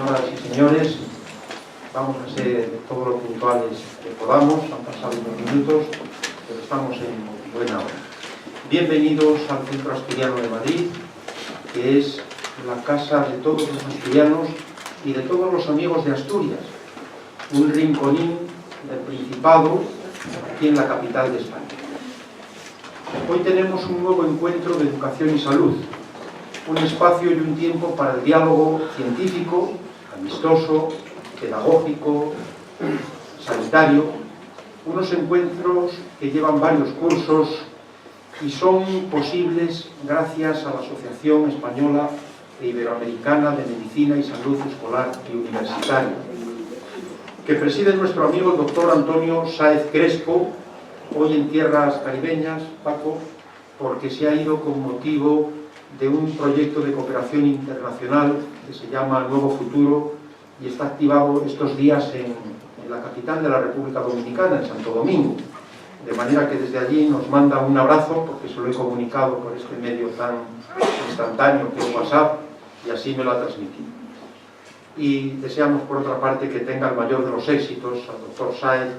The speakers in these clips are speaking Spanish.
señoras y señores, vamos a ser todo lo puntuales que podamos, han pasado unos minutos, pero estamos en buena hora. Bienvenidos al Centro Asturiano de Madrid, que es la casa de todos los asturianos y de todos los amigos de Asturias, un rinconín del Principado, aquí en la capital de España. Hoy tenemos un nuevo encuentro de educación y salud, un espacio y un tiempo para el diálogo científico, amistoso, pedagógico, sanitario, unos encuentros que llevan varios cursos y son posibles gracias a la Asociación Española e Iberoamericana de Medicina y Salud Escolar y Universitaria, que preside nuestro amigo el doctor Antonio Sáez Crespo, hoy en tierras caribeñas, Paco, porque se ha ido con motivo de un proyecto de cooperación internacional que se llama Nuevo Futuro y está activado estos días en la capital de la República Dominicana, en Santo Domingo. De manera que desde allí nos manda un abrazo, porque se lo he comunicado por este medio tan instantáneo que es WhatsApp, y así me lo ha transmitido. Y deseamos, por otra parte, que tenga el mayor de los éxitos al doctor Sáez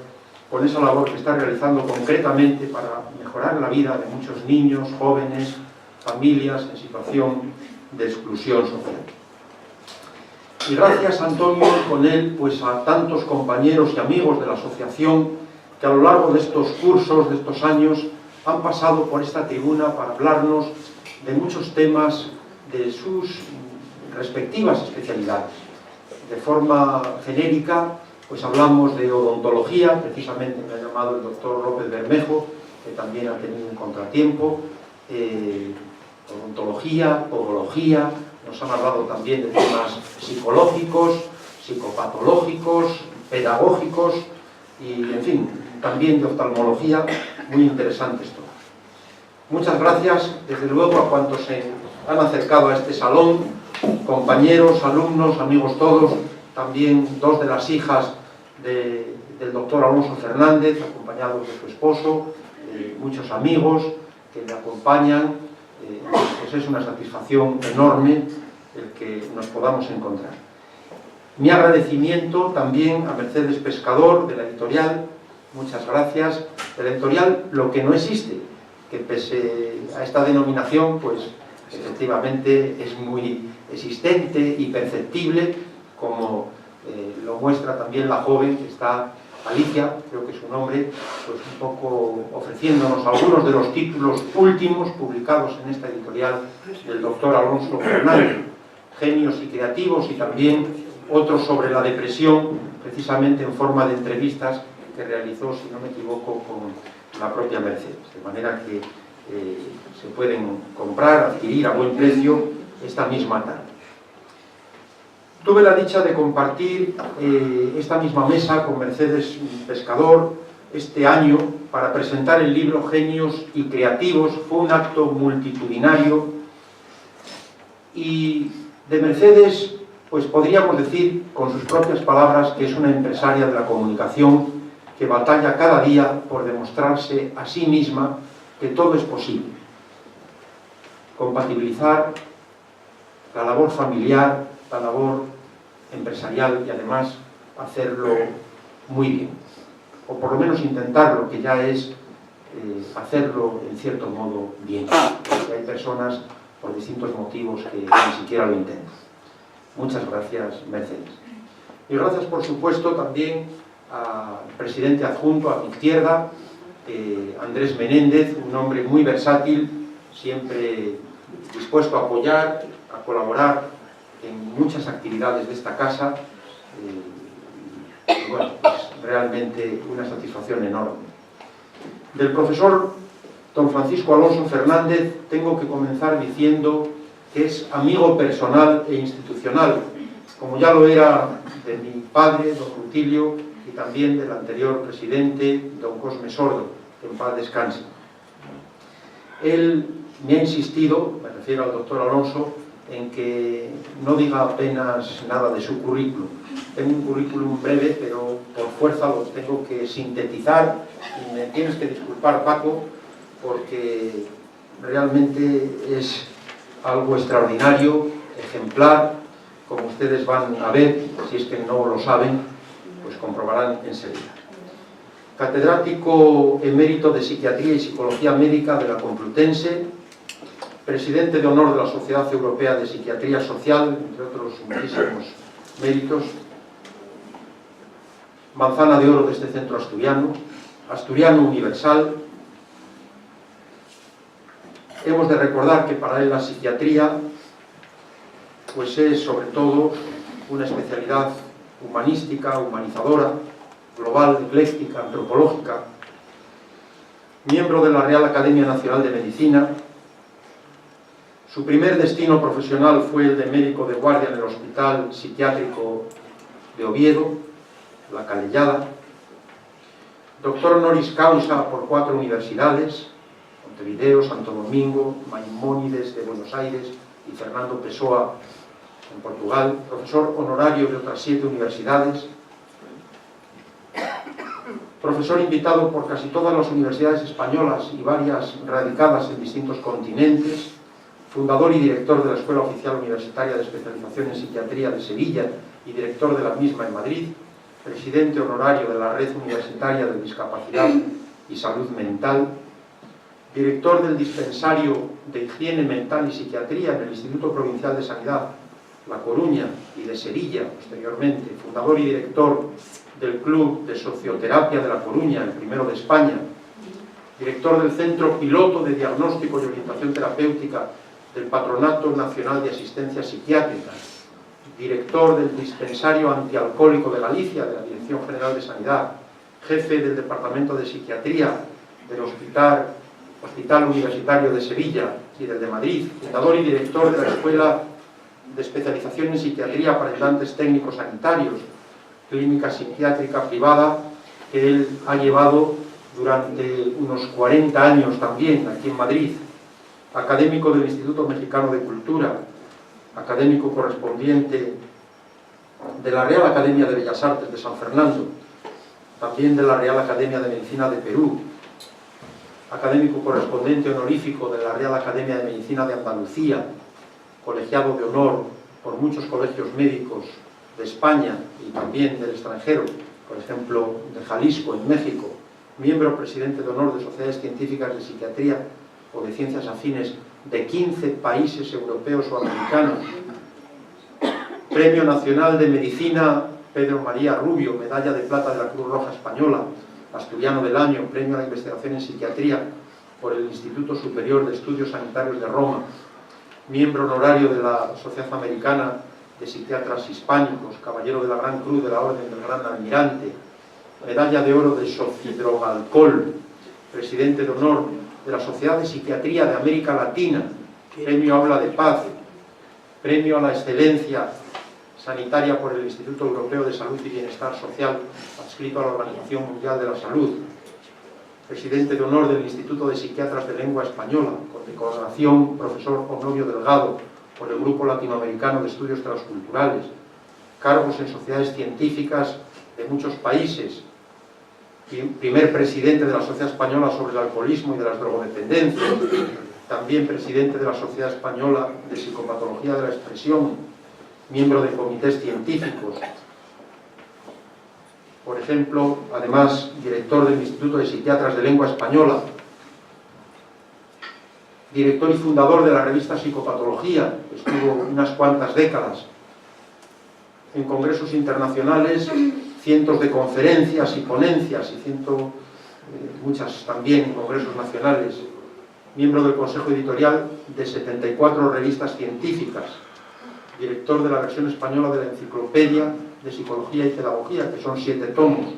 con esa labor que está realizando concretamente para mejorar la vida de muchos niños, jóvenes, familias en situación de exclusión social. Y gracias, Antonio, con él, pues a tantos compañeros y amigos de la asociación que a lo largo de estos cursos, de estos años, han pasado por esta tribuna para hablarnos de muchos temas de sus respectivas especialidades. De forma genérica, pues hablamos de odontología, precisamente me ha llamado el doctor López Bermejo, que también ha tenido un contratiempo, odontología, podología, nos han hablado también de temas psicológicos, psicopatológicos, pedagógicos y, en fin, también de oftalmología, muy interesantes todos. Muchas gracias, desde luego, a cuantos se han acercado a este salón, compañeros, alumnos, amigos todos, también dos de las hijas del doctor Alonso Fernández, acompañados de su esposo, muchos amigos que le acompañan. Pues es una satisfacción enorme el que nos podamos encontrar. Mi agradecimiento también a Mercedes Pescador, de la editorial, muchas gracias, de la editorial Lo que no existe, que pese a esta denominación, pues efectivamente es muy existente y perceptible, como lo muestra también la joven que está, Alicia, creo que es su nombre, pues un poco ofreciéndonos algunos de los títulos últimos publicados en esta editorial del doctor Alonso Fernández, Genios y Creativos, y también otros sobre la depresión, precisamente en forma de entrevistas que realizó, si no me equivoco, con la propia Mercedes. De manera que se pueden comprar, adquirir a buen precio esta misma tarde. Tuve la dicha de compartir esta misma mesa con Mercedes Pescador este año para presentar el libro Genios y Creativos. Fue un acto multitudinario y de Mercedes, pues podríamos decir con sus propias palabras que es una empresaria de la comunicación que batalla cada día por demostrarse a sí misma que todo es posible. Compatibilizar la labor familiar, la labor empresarial y además hacerlo muy bien, o por lo menos intentarlo, que ya es hacerlo en cierto modo bien, porque hay personas por distintos motivos que ni siquiera lo intentan. Muchas gracias, Mercedes. Y gracias, por supuesto, también al presidente adjunto, a mi izquierda, Andrés Menéndez, un hombre muy versátil, siempre dispuesto a apoyar, a colaborar en muchas actividades de esta casa, y bueno, pues realmente una satisfacción enorme. Del profesor don Francisco Alonso Fernández tengo que comenzar diciendo que es amigo personal e institucional, como ya lo era de mi padre, don Rutilio, y también del anterior presidente, don Cosme Sordo, que en paz descanse. Él me ha insistido, me refiero al doctor Alonso, en que no diga apenas nada de su currículum. Tengo un currículum breve, pero por fuerza lo tengo que sintetizar, y me tienes que disculpar, Paco, porque realmente es algo extraordinario, ejemplar, como ustedes van a ver, si es que no lo saben, pues comprobarán enseguida. Catedrático emérito de Psiquiatría y Psicología Médica de la Complutense, presidente de honor de la Sociedad Europea de Psiquiatría Social, entre otros muchísimos méritos, manzana de oro de este centro asturiano, asturiano universal. Hemos de recordar que para él la psiquiatría pues es sobre todo una especialidad humanística, humanizadora, global, ecléctica, antropológica, miembro de la Real Academia Nacional de Medicina. Su primer destino profesional fue el de médico de guardia en el Hospital Psiquiátrico de Oviedo, La Calellada. Doctor honoris causa por 4 universidades, Montevideo, Santo Domingo, Maimónides de Buenos Aires y Fernando Pessoa en Portugal. Profesor honorario de otras 7 universidades. Profesor invitado por casi todas las universidades españolas y varias radicadas en distintos continentes. Fundador y director de la Escuela Oficial Universitaria de Especialización en Psiquiatría de Sevilla y director de la misma en Madrid. Presidente honorario de la Red Universitaria de Discapacidad y Salud Mental. Director del Dispensario de Higiene Mental y Psiquiatría en el Instituto Provincial de Sanidad, La Coruña y de Sevilla, posteriormente. Fundador y director del Club de Socioterapia de La Coruña, el primero de España. Director del Centro Piloto de Diagnóstico y Orientación Terapéutica del Patronato Nacional de Asistencia Psiquiátrica. Director del Dispensario Antialcohólico de Galicia, de la Dirección General de Sanidad. Jefe del Departamento de Psiquiatría del Hospital Universitario de Sevilla y del de Madrid. Fundador y director de la Escuela de Especialización en Psiquiatría para Ayudantes Técnicos Sanitarios, clínica psiquiátrica privada que él ha llevado durante unos 40 años también aquí en Madrid. Académico del Instituto Mexicano de Cultura, académico correspondiente de la Real Academia de Bellas Artes de San Fernando, también de la Real Academia de Medicina de Perú, académico correspondiente honorífico de la Real Academia de Medicina de Andalucía, colegiado de honor por muchos colegios médicos de España y también del extranjero, por ejemplo, de Jalisco, en México, miembro presidente de honor de sociedades científicas de psiquiatría o de ciencias afines de 15 países europeos o americanos, Premio Nacional de Medicina Pedro María Rubio, medalla de plata de la Cruz Roja Española, Asturiano del Año, Premio a la Investigación en Psiquiatría por el Instituto Superior de Estudios Sanitarios de Roma, miembro honorario de la Sociedad Americana de Psiquiatras Hispánicos, caballero de la Gran Cruz de la Orden del Gran Almirante, medalla de oro de Sofidrogalcol, presidente de honor de la Sociedad de Psiquiatría de América Latina, Premio Habla de Paz, Premio a la Excelencia Sanitaria por el Instituto Europeo de Salud y Bienestar Social, adscrito a la Organización Mundial de la Salud, presidente de honor del Instituto de Psiquiatras de Lengua Española, condecoración profesor Honorio Delgado por el Grupo Latinoamericano de Estudios Transculturales, cargos en sociedades científicas de muchos países, primer presidente de la Sociedad Española sobre el Alcoholismo y de las Drogodependencias, también presidente de la Sociedad Española de Psicopatología de la Expresión, miembro de comités científicos, por ejemplo, además director del Instituto de Psiquiatras de Lengua Española, director y fundador de la revista Psicopatología, que estuvo unas cuantas décadas en congresos internacionales, cientos de conferencias y ponencias y muchas también congresos nacionales, miembro del Consejo Editorial de 74 revistas científicas, director de la versión española de la Enciclopedia de Psicología y Pedagogía, que son 7 tomos,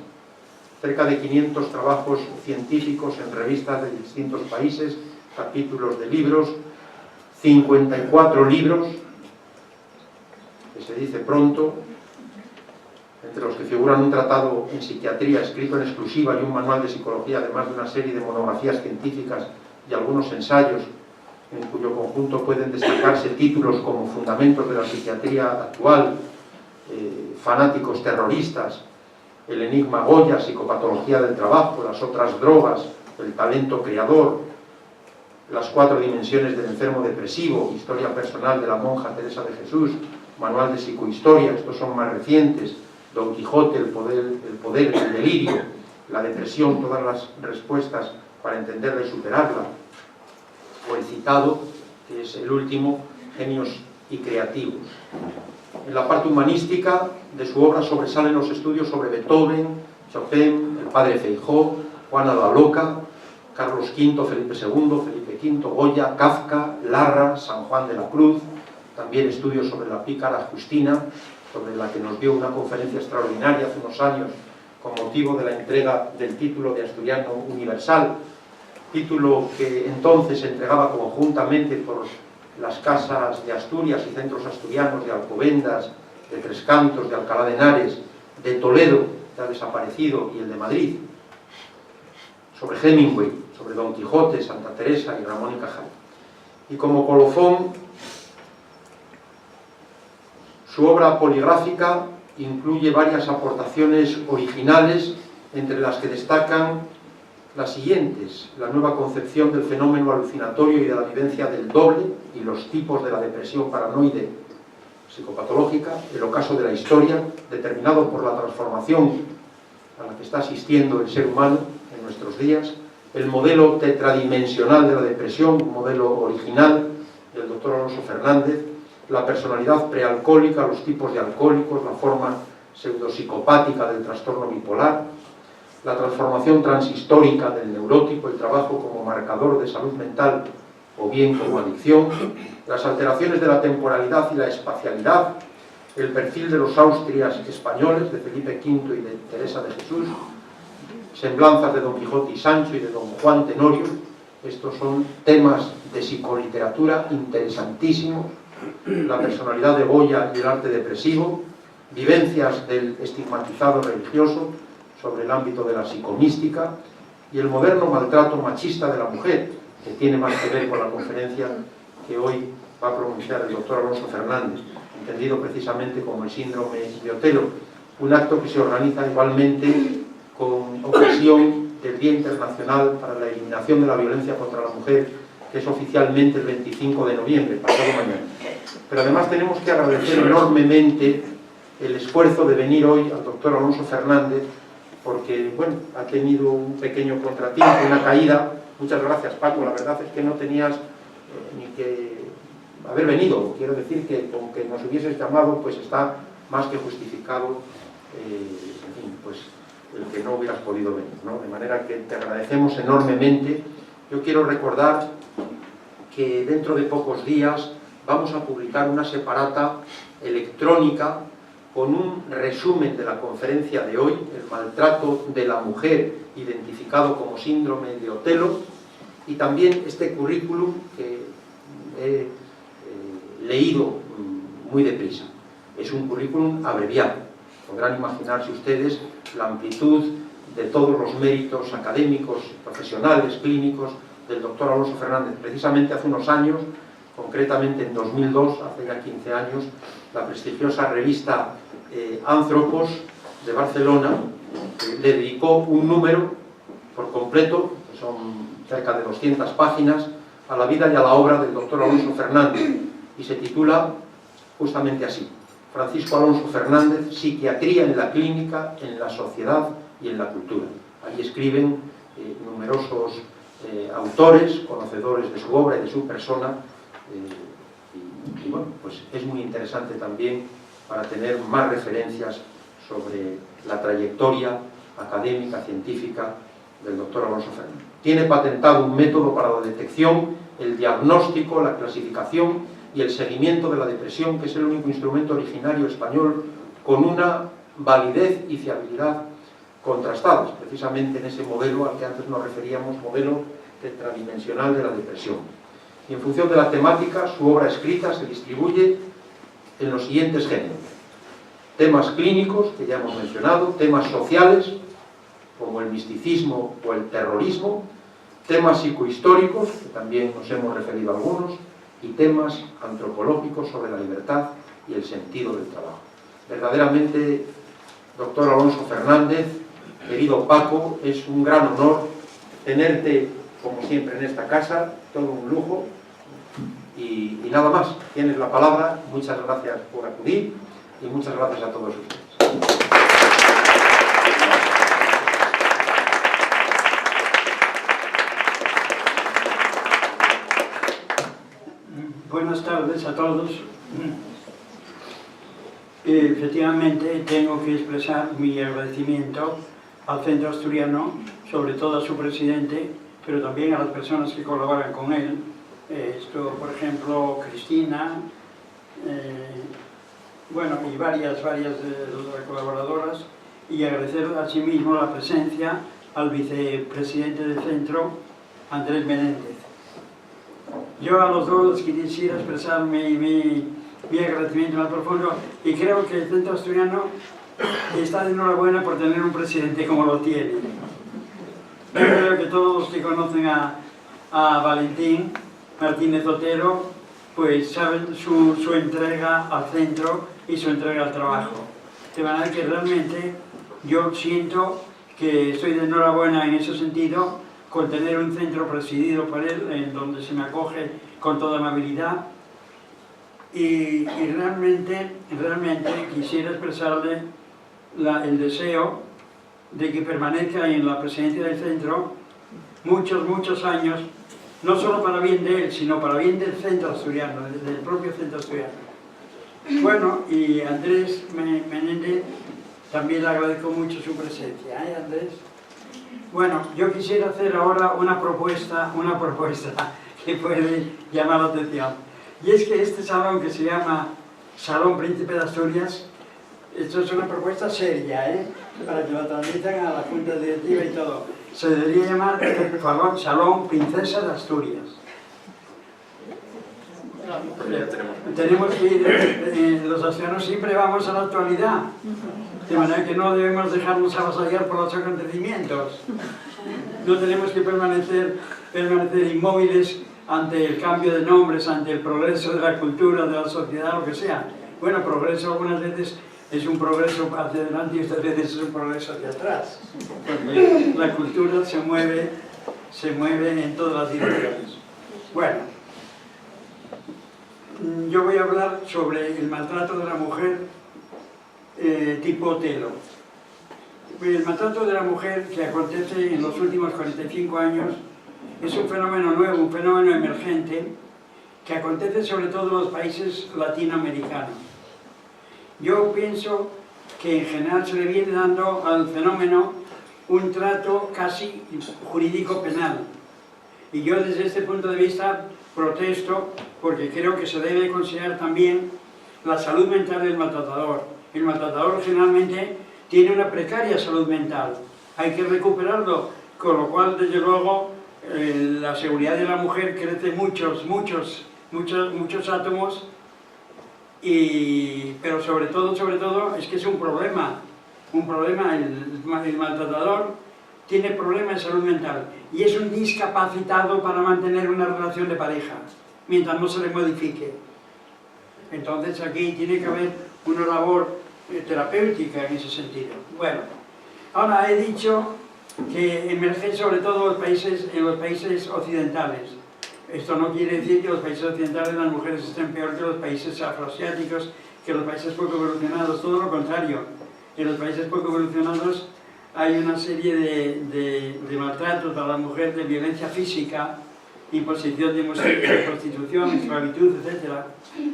cerca de 500 trabajos científicos en revistas de distintos países, capítulos de libros, 54 libros, que se dice pronto, entre los que figuran un tratado en psiquiatría escrito en exclusiva y un manual de psicología, además de una serie de monografías científicas y algunos ensayos, en cuyo conjunto pueden destacarse títulos como Fundamentos de la Psiquiatría Actual, Fanáticos Terroristas, El Enigma Goya, Psicopatología del Trabajo, Las Otras Drogas, El Talento Creador, Las 4 Dimensiones del Enfermo Depresivo, Historia Personal de la Monja Teresa de Jesús, Manual de Psicohistoria, estos son más recientes, Don Quijote, el poder, el delirio, la depresión, todas las respuestas para entenderla y superarla, o el citado, que es el último, Genios y Creativos. En la parte humanística de su obra sobresalen los estudios sobre Beethoven, Chopin, el padre Feijó, Juana la Loca, Carlos V, Felipe II, Felipe V, Goya, Kafka, Larra, San Juan de la Cruz, también estudios sobre la pícara Justina, sobre la que nos dio una conferencia extraordinaria hace unos años con motivo de la entrega del título de Asturiano Universal, título que entonces se entregaba conjuntamente por las casas de Asturias y centros asturianos de Alcobendas, de Tres Cantos, de Alcalá de Henares, de Toledo, que ha desaparecido, y el de Madrid, sobre Hemingway, sobre Don Quijote, Santa Teresa y Ramón y Cajal. Y como colofón, su obra poligráfica incluye varias aportaciones originales, entre las que destacan las siguientes: la nueva concepción del fenómeno alucinatorio y de la vivencia del doble y los tipos de la depresión paranoide psicopatológica, el ocaso de la historia, determinado por la transformación a la que está asistiendo el ser humano en nuestros días, el modelo tetradimensional de la depresión, un modelo original del doctor Alonso Fernández, la personalidad prealcohólica, los tipos de alcohólicos, la forma pseudopsicopática del trastorno bipolar, la transformación transhistórica del neurótico, el trabajo como marcador de salud mental o bien como adicción, las alteraciones de la temporalidad y la espacialidad, el perfil de los Austrias españoles, de Felipe V y de Teresa de Jesús, semblanzas de Don Quijote y Sancho y de Don Juan Tenorio. Estos son temas de psicoliteratura interesantísimos. La personalidad de Goya y el arte depresivo, vivencias del estigmatizado religioso sobre el ámbito de la psicomística y el moderno maltrato machista de la mujer, que tiene más que ver con la conferencia que hoy va a pronunciar el doctor Alonso Fernández, entendido precisamente como el síndrome de Otelo, un acto que se organiza igualmente con ocasión del Día Internacional para la Eliminación de la Violencia contra la Mujer, que es oficialmente el 25 de noviembre, pasado mañana. Pero además tenemos que agradecer enormemente el esfuerzo de venir hoy al doctor Alonso Fernández, porque, bueno, ha tenido un pequeño contratiempo, una caída. Muchas gracias, Paco, la verdad es que no tenías ni que haber venido. Quiero decir que con que nos hubieses llamado, pues está más que justificado, en fin, pues el que no hubieras podido venir, ¿no? De manera que te agradecemos enormemente. Yo quiero recordar que dentro de pocos días vamos a publicar una separata electrónica con un resumen de la conferencia de hoy, el maltrato de la mujer identificado como síndrome de Otelo, y también este currículum que he leído muy deprisa. Es un currículum abreviado. Podrán imaginarse ustedes la amplitud de todos los méritos académicos, profesionales, clínicos del doctor Alonso Fernández. Precisamente hace unos años, concretamente en 2002, hace ya 15 años, la prestigiosa revista Anthropos de Barcelona le dedicó un número por completo, que son cerca de 200 páginas, a la vida y a la obra del doctor Alonso Fernández, y se titula justamente así: Francisco Alonso Fernández, psiquiatría en la clínica, en la sociedad y en la cultura. Ahí escriben numerosos autores, conocedores de su obra y de su persona, y bueno, pues es muy interesante también para tener más referencias sobre la trayectoria académica, científica del doctor Alonso Fernández. Tiene patentado un método para la detección, el diagnóstico, la clasificación y el seguimiento de la depresión, que es el único instrumento originario español con una validez y fiabilidad contrastadas, precisamente en ese modelo al que antes nos referíamos, modelo tetradimensional de la depresión. Y en función de la temática, su obra escrita se distribuye en los siguientes géneros: temas clínicos, que ya hemos mencionado, temas sociales, como el misticismo o el terrorismo, temas psicohistóricos, que también nos hemos referido a algunos, y temas antropológicos sobre la libertad y el sentido del trabajo. Verdaderamente, doctor Alonso Fernández, querido Paco, es un gran honor tenerte, como siempre, en esta casa, todo un lujo. Y nada más, tienes la palabra, muchas gracias por acudir y muchas gracias a todos ustedes. Buenas tardes a todos. Efectivamente, tengo que expresar mi agradecimiento al Centro Asturiano, sobre todo a su presidente, pero también a las personas que colaboran con él. Por ejemplo, Cristina, bueno, y varias de las colaboradoras, y agradecer asimismo la presencia al vicepresidente del centro, Andrés Menéndez. Yo a los dos quisiera expresar mi agradecimiento más profundo, y creo que el Centro Asturiano está de enhorabuena por tener un presidente como lo tiene. Yo creo que todos los que conocen a Valentín Martínez Otero pues saben su entrega al centro y su entrega al trabajo. De manera que realmente yo siento que estoy de enhorabuena en ese sentido con tener un centro presidido por él, en donde se me acoge con toda amabilidad, y realmente quisiera expresarle el deseo de que permanezca en la presidencia del centro muchos años, no solo para bien de él, sino para bien del centro asturiano, del propio centro asturiano. Bueno, y Andrés Menéndez, también le agradezco mucho su presencia, ¿eh, Andrés? Bueno, yo quisiera hacer ahora una propuesta que puede llamar la atención. Y es que este salón, que se llama Salón Príncipe de Asturias, esto es una propuesta seria, ¿eh? Para que lo transmitan a la Junta Directiva y todo. Se debería llamar Salón Princesa de Asturias. Tenemos que ir, los asturianos siempre vamos a la actualidad, de manera que no debemos dejarnos avasallar por los acontecimientos. No tenemos que permanecer inmóviles ante el cambio de nombres, ante el progreso de la cultura, de la sociedad, lo que sea. Bueno, progreso algunas veces es un progreso hacia adelante y otras veces es un progreso hacia atrás. Porque la cultura se mueve en todas las direcciones. Bueno, yo voy a hablar sobre el maltrato de la mujer tipo Otelo. El maltrato de la mujer que acontece en los últimos 45 años es un fenómeno nuevo, un fenómeno emergente que acontece sobre todo en los países latinoamericanos. Yo pienso que en general se le viene dando al fenómeno un trato casi jurídico penal. Y yo desde este punto de vista protesto porque creo que se debe considerar también la salud mental del maltratador. El maltratador generalmente tiene una precaria salud mental. Hay que recuperarlo, con lo cual desde luego la seguridad de la mujer crece muchos átomos, pero sobre todo es que es un problema, el maltratador tiene problemas de salud mental y es un discapacitado para mantener una relación de pareja, mientras no se le modifique. Entonces aquí tiene que haber una labor terapéutica en ese sentido. Bueno, ahora he dicho que emerge sobre todo en los países occidentales. Esto no quiere decir que en los países occidentales las mujeres estén peor que los países afroasiáticos, que los países poco evolucionados, todo lo contrario. En los países poco evolucionados hay una serie de maltratos a la mujer, de violencia física, imposición de prostitución, esclavitud, etc.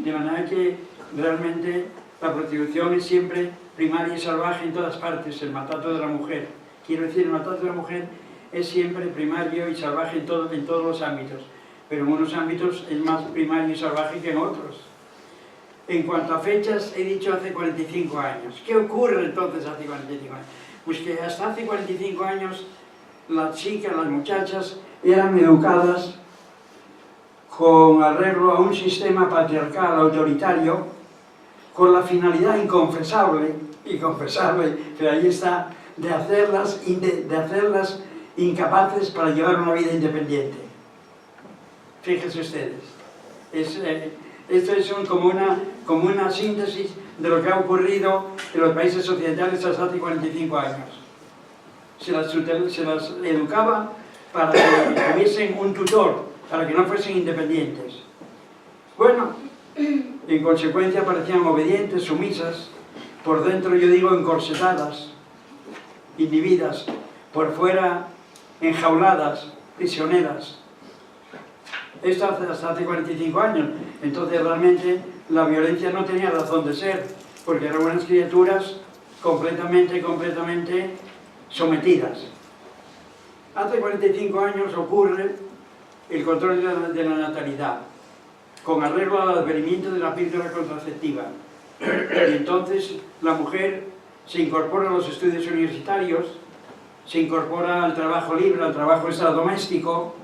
De manera que realmente la prostitución es siempre primaria y salvaje en todas partes, el maltrato de la mujer. Quiero decir, el maltrato de la mujer es siempre primario y salvaje en todos los ámbitos, pero en unos ámbitos es más primario y salvaje que en otros. En cuanto a fechas, he dicho hace 45 años. ¿Qué ocurre entonces hace 45 años? Pues que hasta hace 45 años las chicas, las muchachas, eran educadas con arreglo a un sistema patriarcal autoritario, con la finalidad inconfesable, pero ahí está, de hacerlas incapaces para llevar una vida independiente. Fíjense ustedes, esto es como una síntesis de lo que ha ocurrido en los países occidentales hasta hace 45 años. Se las educaba para que tuviesen un tutor, para que no fuesen independientes. Bueno, en consecuencia parecían obedientes, sumisas, por dentro yo digo encorsetadas, inhibidas, por fuera enjauladas, prisioneras. Esto hasta hace 45 años, entonces realmente la violencia no tenía razón de ser, porque eran unas criaturas completamente sometidas. Hace 45 años ocurre el control de la natalidad, con arreglo al advenimiento de la píldora contraceptiva. Y entonces la mujer se incorpora a los estudios universitarios, se incorpora al trabajo libre, al trabajo extradoméstico,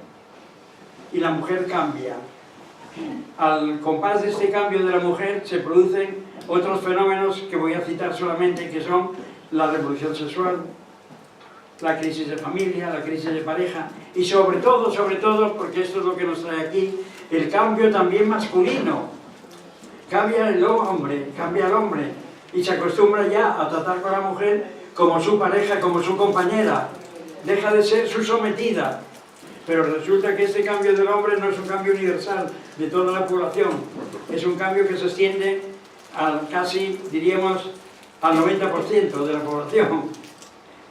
y la mujer cambia. Al compás de este cambio de la mujer se producen otros fenómenos que voy a citar solamente, que son la revolución sexual, la crisis de familia, la crisis de pareja, y sobre todo, porque esto es lo que nos trae aquí, el cambio también masculino. Cambia el hombre, y se acostumbra ya a tratar con la mujer como su pareja, como su compañera. Deja de ser su sometida. Pero resulta que este cambio del hombre no es un cambio universal de toda la población. Es un cambio que se extiende al casi, diríamos, al 90% de la población.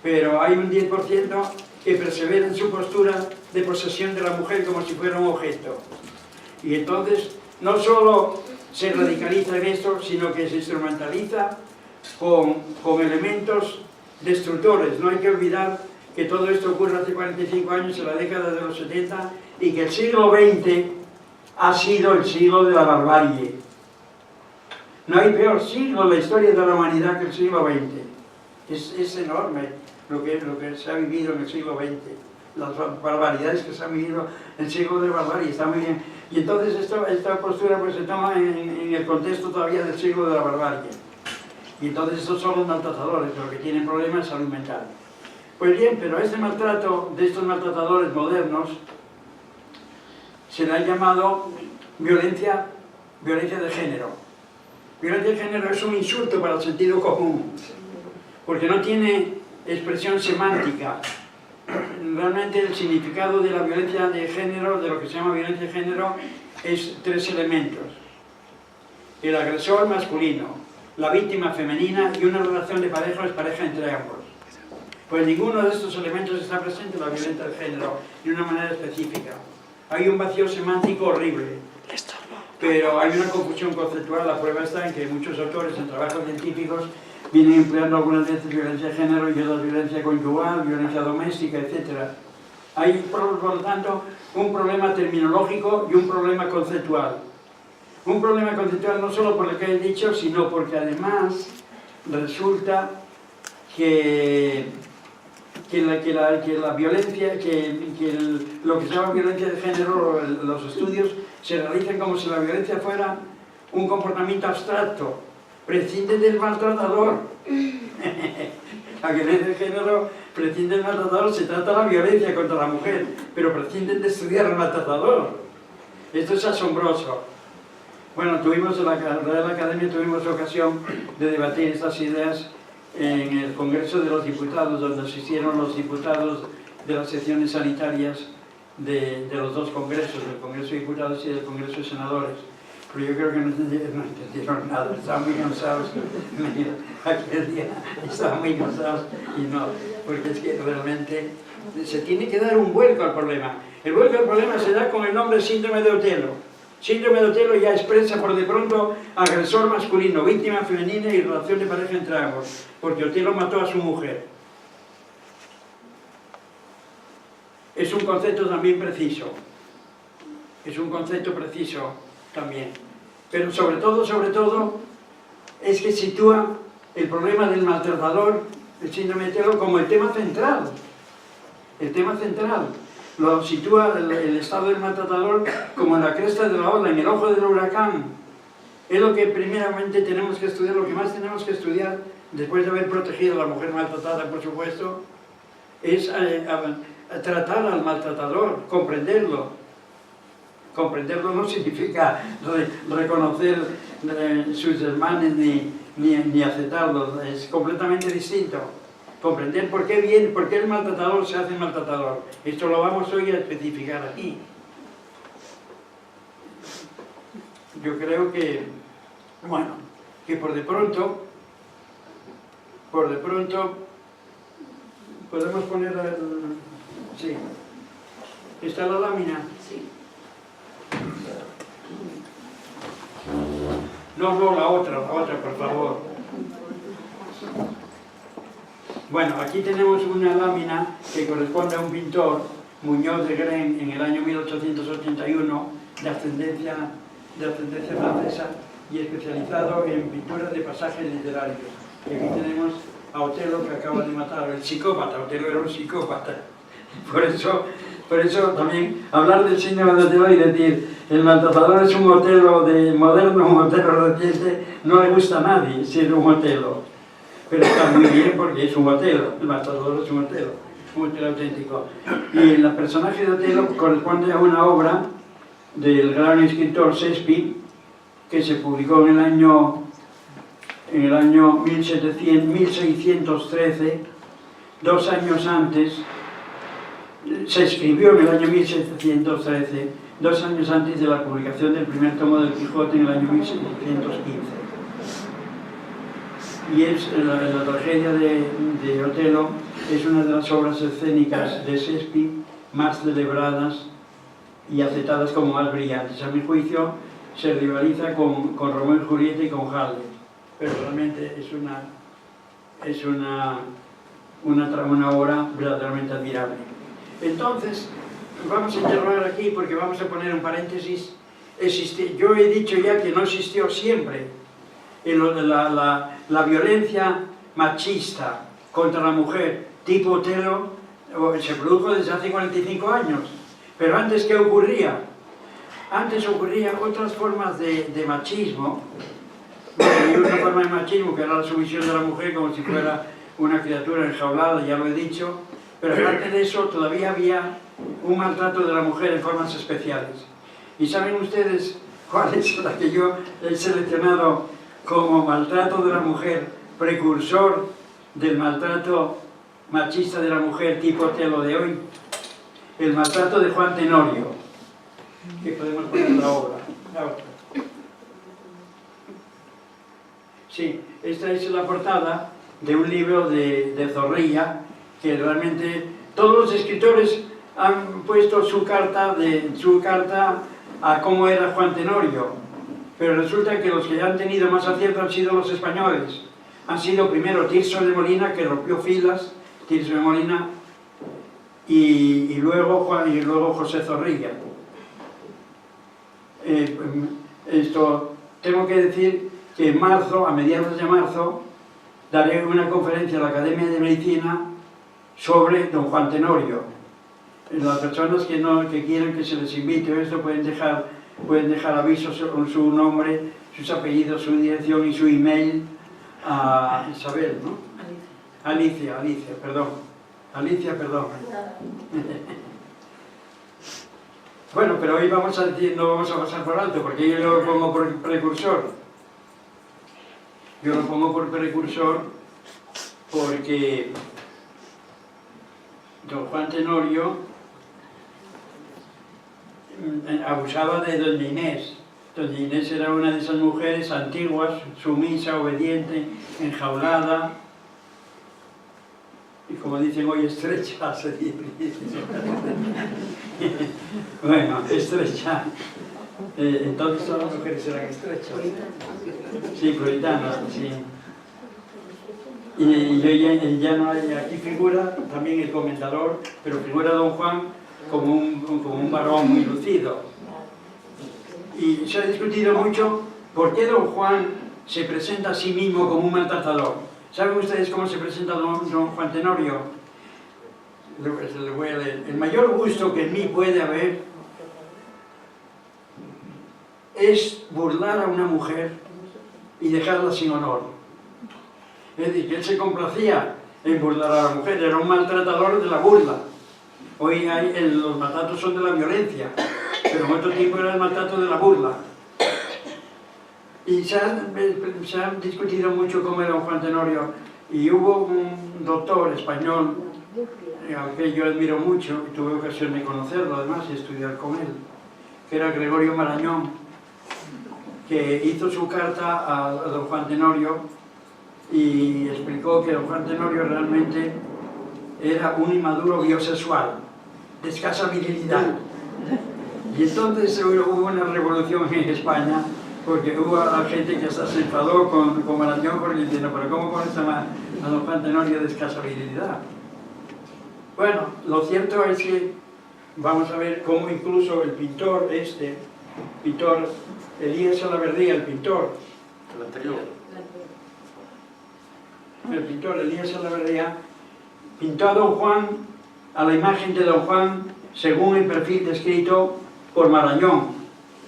Pero hay un 10% que persevera en su postura de posesión de la mujer como si fuera un objeto. Y entonces no solo se radicaliza en esto, sino que se instrumentaliza con elementos destructores. No hay que olvidar que todo esto ocurre hace 45 años, en la década de los 70, y que el siglo XX ha sido el siglo de la barbarie. No hay peor siglo en la historia de la humanidad que el siglo XX. Es enorme lo que se ha vivido en el siglo XX. Las barbaridades que se han vivido en el siglo de la barbarie, está muy bien. Y entonces esta postura pues, se toma en el contexto todavía del siglo de la barbarie. Y entonces estos son los maltratadores, los que tienen problemas de salud mental. Pues bien, pero a este maltrato de estos maltratadores modernos se le ha llamado violencia de género. Violencia de género es un insulto para el sentido común, porque no tiene expresión semántica. Realmente el significado de la violencia de género, de lo que se llama violencia de género, es 3 elementos. El agresor masculino, la víctima femenina y una relación de pareja o despareja entre ambos. Pues ninguno de estos elementos está presente en la violencia de género de una manera específica. Hay un vacío semántico horrible, pero hay una confusión conceptual. La prueba está en que muchos autores en trabajos científicos vienen empleando algunas veces violencia de género y otras violencia conyugal, violencia doméstica, etc. Hay, por lo tanto, un problema terminológico y un problema conceptual. Un problema conceptual no solo por lo que he dicho, sino porque además resulta que la violencia, lo que se llama violencia de género, los estudios se realizan como si la violencia fuera un comportamiento abstracto, prescinde del maltratador. La violencia de género prescinde del maltratador, se trata de la violencia contra la mujer, pero prescinden de estudiar al maltratador. Esto es asombroso. Bueno, en la Real Academia tuvimos ocasión de debatir estas ideas en el Congreso de los Diputados, donde asistieron los diputados de las secciones sanitarias de los dos congresos, del Congreso de Diputados y del Congreso de Senadores. Pero yo creo que no entendieron nada, estaban muy cansados. Aquel día estaban muy cansados y no, porque es que realmente se tiene que dar un vuelco al problema. El vuelco al problema se da con el nombre síndrome de Otelo. Síndrome de Otelo ya expresa por de pronto agresor masculino, víctima femenina y relación de pareja entre ambos, porque Otelo mató a su mujer. Es un concepto también preciso, también, pero sobre todo, es que sitúa el problema del maltratador, el síndrome de Otelo, como el tema central. Lo sitúa el estado del maltratador como en la cresta de la ola, en el ojo del huracán. Es lo que primeramente tenemos que estudiar, lo que más tenemos que estudiar, después de haber protegido a la mujer maltratada, por supuesto, es tratar al maltratador, comprenderlo. Comprenderlo no significa reconocer sus desmanes ni aceptarlos, es completamente distinto. Comprender por qué el maltratador se hace maltratador. Esto lo vamos hoy a especificar aquí. yo creo que, bueno, que por de pronto, podemos poner sí, ¿está la lámina? Sí. No, la otra, por favor. Bueno, aquí tenemos una lámina que corresponde a un pintor, Muñoz de Gren, en el año 1881, de ascendencia francesa y especializado en pintura de pasajes literarios. Y aquí tenemos a Otelo, que acaba de matar, el psicópata. Otelo era un psicópata. Por eso también hablar del síndrome de Otelo y decir el maltratador es un Otelo de moderno, un Otelo reciente, no le gusta a nadie ser un Otelo. Pero está muy bien porque es un Otelo, el maltratador es un Otelo auténtico. Y el personaje de Otelo corresponde a una obra del gran escritor Shakespeare, que se publicó en el año 1613, 2 años antes. Se escribió en el año 1713, 2 años antes de la publicación del primer tomo del Quijote en el año 1715. Y la tragedia de Otelo es una de las obras escénicas de Shakespeare más celebradas y aceptadas como más brillantes. A mi juicio, se rivaliza con Romeo y Julieta y con Hamlet, pero realmente es una obra verdaderamente admirable. Entonces, vamos a interrogar aquí porque vamos a poner un paréntesis. Yo he dicho ya que no existió siempre la violencia machista contra la mujer tipo Otelo, se produjo desde hace 45 años. Pero antes, ¿qué ocurría? Antes ocurrían otras formas de machismo. Y una forma de machismo que era la sumisión de la mujer como si fuera una criatura enjaulada, ya lo he dicho. Pero aparte de eso, todavía había un maltrato de la mujer en formas especiales. ¿Y saben ustedes cuál es la que yo he seleccionado como maltrato de la mujer, precursor del maltrato machista de la mujer tipo Otelo de hoy? El maltrato de Juan Tenorio, que podemos poner en la obra. Sí, esta es la portada de un libro de Zorrilla, que realmente todos los escritores han puesto su carta a cómo era Juan Tenorio, pero resulta que los que han tenido más acierto han sido los españoles. Han sido primero Tirso de Molina, que rompió filas, Tirso de Molina, y luego José Zorrilla. Tengo que decir que en marzo, a mediados de marzo, daré una conferencia a la Academia de Medicina sobre don Juan Tenorio. Las personas que quieran que se les invite a esto pueden dejar avisos con su nombre, sus apellidos, su dirección y su email a Isabel, ¿no? Alicia, perdón. Bueno, pero hoy no vamos a pasar por alto, porque yo lo pongo por precursor. Yo lo pongo por precursor porque don Juan Tenorio abusaba de doña Inés. Doña Inés era una de esas mujeres antiguas, sumisa, obediente, enjaulada, y como dicen hoy, estrecha, se dice. Bueno, estrecha. Entonces todas las mujeres eran estrechas. Sí, puritanas, sí. Y ya no hay, aquí figura también el comentador, pero figura don Juan como un varón muy lucido. Y se ha discutido mucho por qué don Juan se presenta a sí mismo como un maltratador. ¿Saben ustedes cómo se presenta don Juan Tenorio? Les voy a leer. El mayor gusto que en mí puede haber es burlar a una mujer y dejarla sin honor. Es decir, que él se complacía en burlar a la mujer, era un maltratador de la burla. Hoy los maltratos son de la violencia, pero en otro tiempo era el maltrato de la burla. Y se ha discutido mucho cómo era Juan Tenorio, y hubo un doctor español al que yo admiro mucho, y tuve ocasión de conocerlo además y estudiar con él, que era Gregorio Marañón, que hizo su carta a don Juan Tenorio y explicó que don Juan Tenorio realmente era un inmaduro biosexual, de escasa virilidad. Y entonces hubo una revolución en España, porque hubo gente que hasta se enfadó con Marañón porque diciendo, pero ¿cómo pones a don Juan Tenorio de escasa virilidad? Bueno, lo cierto es que vamos a ver cómo incluso el pintor Elías Salaverría, el pintor Elías Salaverría, pintó a don Juan, a la imagen de don Juan, según el perfil descrito por Marañón.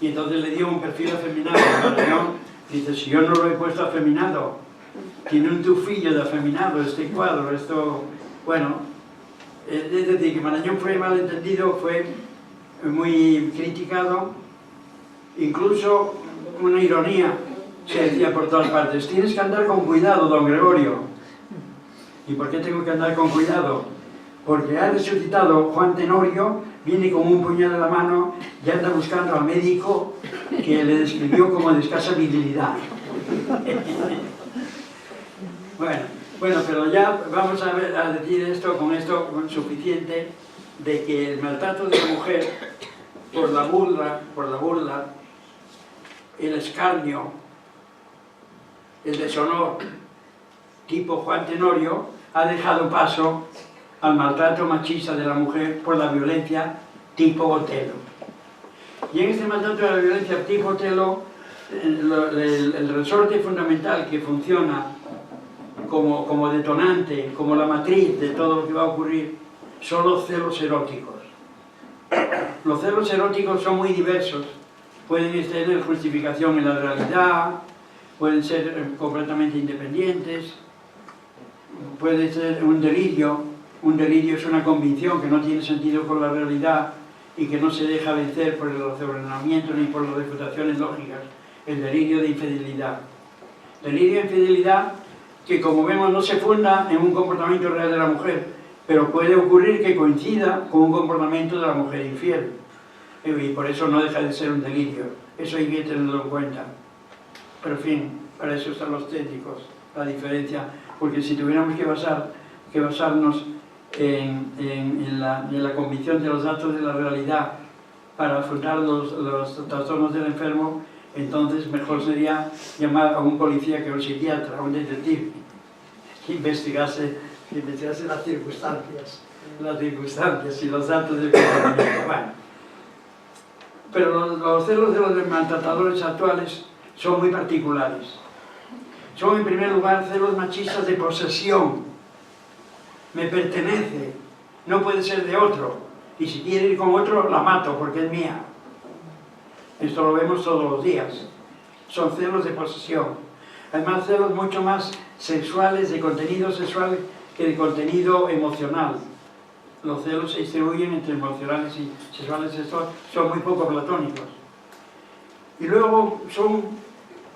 Y entonces le dio un perfil afeminado. Marañón dice, si yo no lo he puesto afeminado, tiene un tufillo de afeminado este cuadro, esto, bueno, es decir, que Marañón fue malentendido, fue muy criticado, incluso una ironía se decía por todas partes, tienes que andar con cuidado, don Gregorio. ¿Y por qué tengo que andar con cuidado? Porque ha resucitado Juan Tenorio, viene con un puñal en la mano y anda buscando al médico que le describió como de escasa virilidad. Bueno, pero ya vamos a decir esto con suficiente de que el maltrato de la mujer por la burla, el escarnio, el deshonor tipo Juan Tenorio ha dejado paso al maltrato machista de la mujer por la violencia tipo Otelo. Y en este maltrato de la violencia tipo Otelo, el resorte fundamental que funciona como detonante, como la matriz de todo lo que va a ocurrir, son los celos eróticos. Los celos eróticos son muy diversos, pueden tener justificación en la realidad, pueden ser completamente independientes, puede ser un delirio es una convicción que no tiene sentido con la realidad y que no se deja vencer por el razonamiento ni por las refutaciones lógicas, el delirio de infidelidad. Delirio de infidelidad que, como vemos, no se funda en un comportamiento real de la mujer, pero puede ocurrir que coincida con un comportamiento de la mujer infiel. Y por eso no deja de ser un delirio. Eso hay que tenerlo en cuenta. Pero en fin, para eso están los técnicos, la diferencia. Porque si tuviéramos que basarnos en la convicción de los datos de la realidad para afrontar los trastornos del enfermo, entonces mejor sería llamar a un policía que a un psiquiatra, a un detective, que investigase las circunstancias y los datos del comportamiento. Bueno, pero los celos de los maltratadores actuales son muy particulares. Son en primer lugar celos machistas de posesión. Me pertenece, no puede ser de otro, y si quiere ir con otro la mato porque es mía. Esto lo vemos todos los días. Son celos de posesión. Además, celos mucho más sexuales, de contenido sexual, que de contenido emocional. Los celos se distribuyen entre emocionales y sexuales, son muy poco platónicos. Y luego son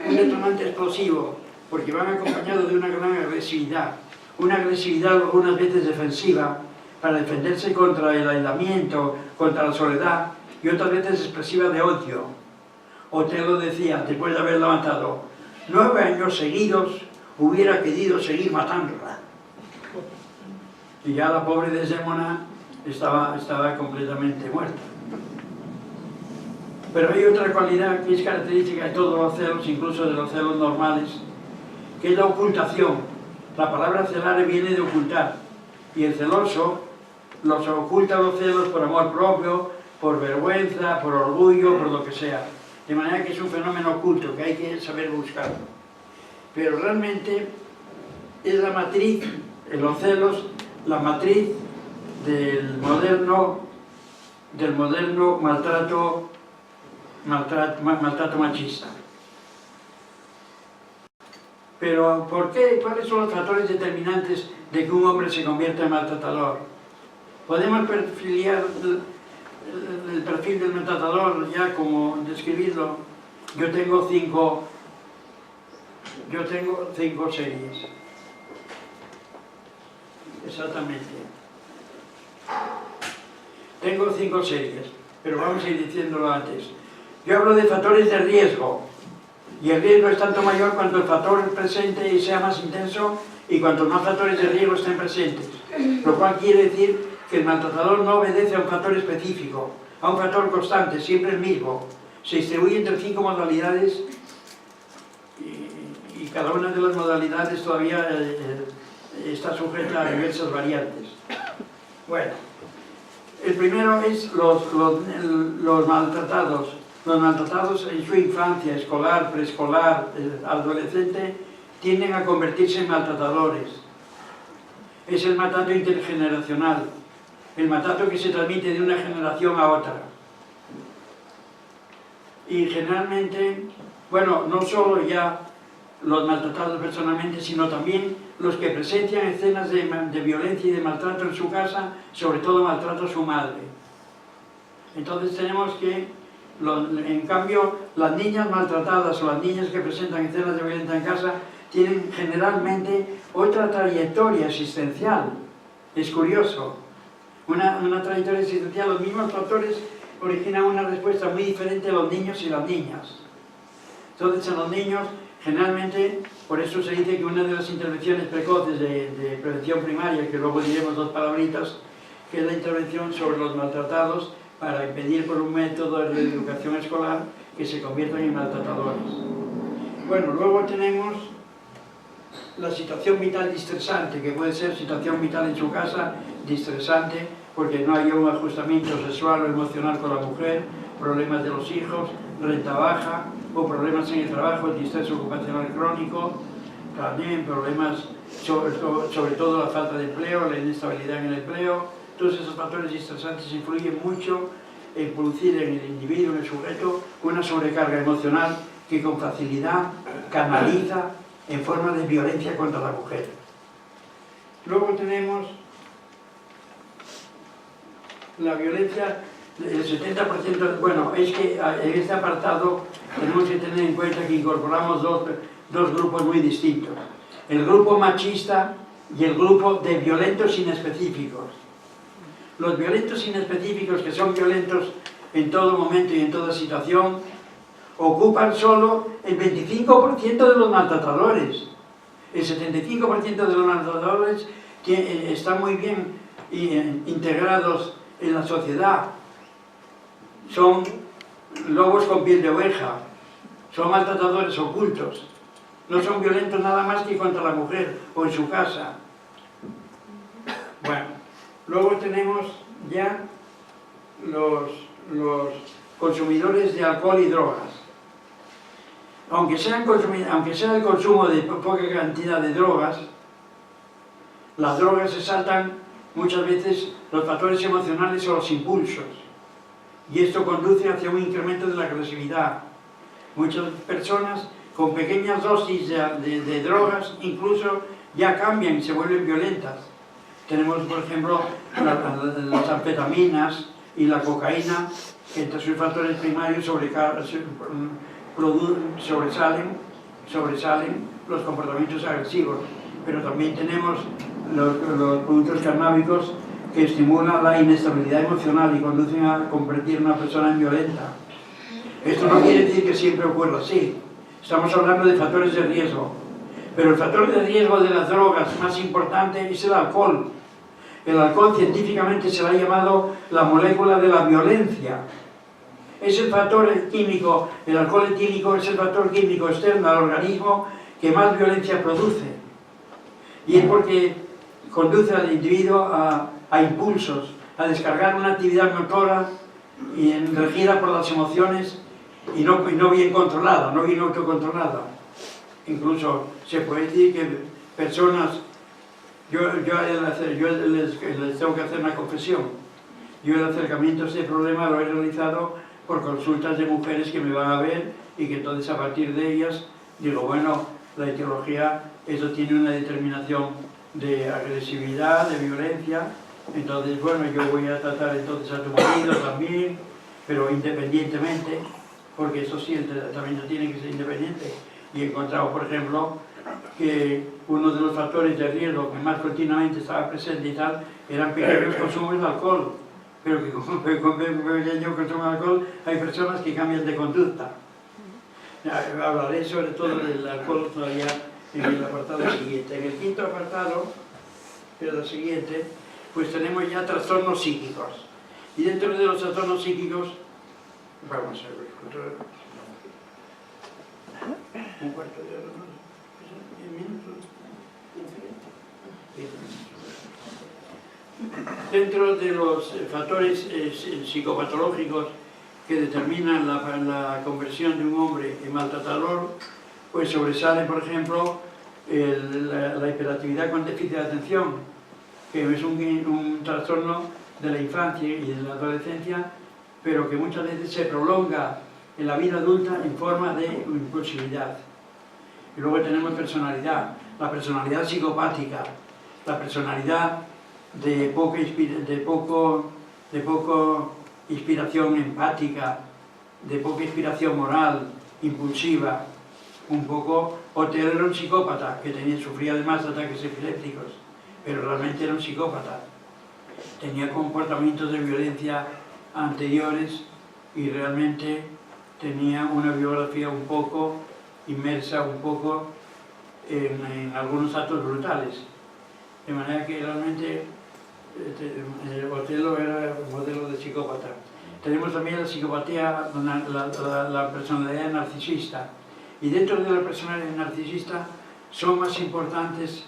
un detonante explosivo, porque van acompañados de una gran agresividad. Una agresividad algunas veces defensiva, para defenderse contra el aislamiento, contra la soledad, y otras veces expresiva de odio. Otelo decía, después de haberla matado, 9 años seguidos hubiera querido seguir matándola. Y ya la pobre Desdémona estaba completamente muerta. Pero hay otra cualidad que es característica de todos los celos, incluso de los celos normales, que es la ocultación. La palabra celare viene de ocultar, y el celoso los oculta los celos por amor propio, por vergüenza, por orgullo, por lo que sea. De manera que es un fenómeno oculto, que hay que saber buscarlo. Pero realmente es la matriz, en los celos, la matriz del moderno maltrato machista. Pero ¿por qué? ¿Cuáles son los factores determinantes de que un hombre se convierta en maltratador? Podemos perfiliar el perfil del maltratador, ya como describirlo. Yo tengo cinco series. Exactamente. Tengo 5 series, pero vamos a ir diciéndolo antes. Yo hablo de factores de riesgo. Y el riesgo es tanto mayor cuanto el factor presente sea más intenso y cuantos más factores de riesgo estén presentes. Lo cual quiere decir que el maltratador no obedece a un factor específico, a un factor constante, siempre el mismo. Se distribuye entre 5 modalidades y cada una de las modalidades todavía está sujeta a diversas variantes. Bueno, el primero es los maltratados. Los maltratados en su infancia, escolar, preescolar, adolescente, tienden a convertirse en maltratadores. Es el maltrato intergeneracional, el maltrato que se transmite de una generación a otra. Y generalmente, bueno, no solo ya los maltratados personalmente, sino también los que presencian escenas de violencia y de maltrato en su casa, sobre todo maltrato a su madre. Entonces tenemos que, en cambio, las niñas maltratadas o las niñas que presentan escenas de violencia en casa tienen generalmente otra trayectoria existencial. Es curioso. Una trayectoria existencial, los mismos factores originan una respuesta muy diferente a los niños y las niñas. Entonces, en los niños, generalmente, por eso se dice que una de las intervenciones precoces de prevención primaria, que luego diremos 2 palabritas, que es la intervención sobre los maltratados para impedir por un método de educación escolar que se conviertan en maltratadores. Bueno, luego tenemos la situación vital distresante, que puede ser situación vital en su casa, distresante, porque no hay un ajustamiento sexual o emocional con la mujer, problemas de los hijos, renta baja, o problemas en el trabajo, el distrés ocupacional crónico, también problemas, sobre todo la falta de empleo, la inestabilidad en el empleo. Todos esos factores distresantes influyen mucho en producir en el individuo, en el sujeto, una sobrecarga emocional que con facilidad canaliza en forma de violencia contra la mujer. Luego tenemos la violencia, el 70%, bueno, es que en este apartado tenemos que tener en cuenta que incorporamos dos grupos muy distintos. El grupo machista y el grupo de violentos inespecíficos. Los violentos inespecíficos, que son violentos en todo momento y en toda situación, ocupan solo el 25% de los maltratadores. El 75% de los maltratadores están muy bien integrados en la sociedad. Son lobos con piel de oveja, son maltratadores ocultos. No son violentos nada más que contra la mujer o en su casa. Bueno, luego tenemos ya los consumidores de alcohol y drogas. Aunque sea el consumo de poca cantidad de drogas, las drogas se saltan muchas veces los factores emocionales o los impulsos. Y esto conduce hacia un incremento de la agresividad. Muchas personas con pequeñas dosis de drogas incluso ya cambian y se vuelven violentas. Tenemos, por ejemplo, las anfetaminas y la cocaína, que entre sus factores primarios sobresalen los comportamientos agresivos. Pero también tenemos los productos cannábicos que estimulan la inestabilidad emocional y conducen a convertir a una persona en violenta. Esto no quiere decir que siempre ocurra así. Estamos hablando de factores de riesgo. Pero el factor de riesgo de las drogas más importante es el alcohol. El alcohol científicamente se le ha llamado la molécula de la violencia. Es el factor químico, el alcohol etílico es el factor químico externo al organismo que más violencia produce. Y es porque conduce al individuo a impulsos, a descargar una actividad motora regida por las emociones y no bien controlada, no bien autocontrolada. Incluso se puede decir que personas, yo les tengo que hacer una confesión. Yo el acercamiento a este problema lo he realizado por consultas de mujeres que me van a ver y que entonces a partir de ellas digo, bueno, la etiología, eso tiene una determinación de agresividad, de violencia, entonces bueno, yo voy a tratar entonces a tu marido también, pero independientemente, porque eso sí, el tratamiento tiene que ser independiente. Y he encontrado, por ejemplo, que uno de los factores de riesgo que más continuamente estaba presente y tal, eran pequeños consumos de alcohol, pero que con pequeño consumo de alcohol hay personas que cambian de conducta. Hablaré sobre todo del alcohol todavía en el apartado siguiente. En el quinto apartado, que es el siguiente, pues tenemos ya trastornos psíquicos. Y dentro de los trastornos psíquicos, vamos a ver, un cuarto de hora, ¿no? 10 minutos. Dentro de los factores psicopatológicos que determinan la conversión de un hombre en maltratador, pues sobresale, por ejemplo, la hiperactividad con déficit de atención, que es un trastorno de la infancia y de la adolescencia, pero que muchas veces se prolonga en la vida adulta en forma de impulsividad. Y luego tenemos personalidad, la personalidad psicopática, la personalidad de poca inspiración empática, de poca inspiración moral, impulsiva, un poco. Otelo era un psicópata que sufría además de ataques epilépticos, pero realmente era un psicópata. Tenía comportamientos de violencia anteriores y realmente tenía una biografía un poco inmersa, un poco en algunos actos brutales. De manera que realmente Otelo era un modelo de psicópata. Tenemos también la psicopatía, la personalidad narcisista. Y dentro de la personalidad narcisista son más importantes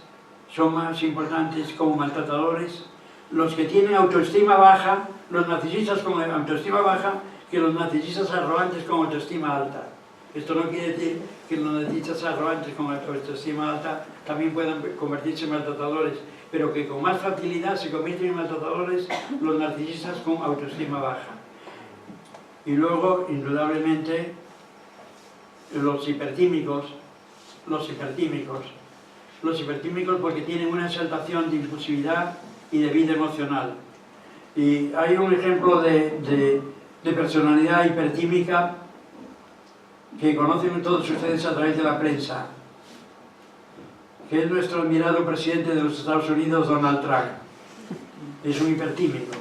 como maltratadores los que tienen autoestima baja, los narcisistas con autoestima baja, que los narcisistas arrogantes con autoestima alta. Esto no quiere decir que los narcisistas arrogantes con autoestima alta también puedan convertirse en maltratadores, pero que con más facilidad se convierten en maltratadores los narcisistas con autoestima baja. Y luego, indudablemente, los hipertímicos porque tienen una exaltación de impulsividad y de vida emocional. Y hay un ejemplo de personalidad hipertímica que conocen todos ustedes a través de la prensa, que es nuestro admirado presidente de los Estados Unidos, Donald Trump. Es un hipertímico,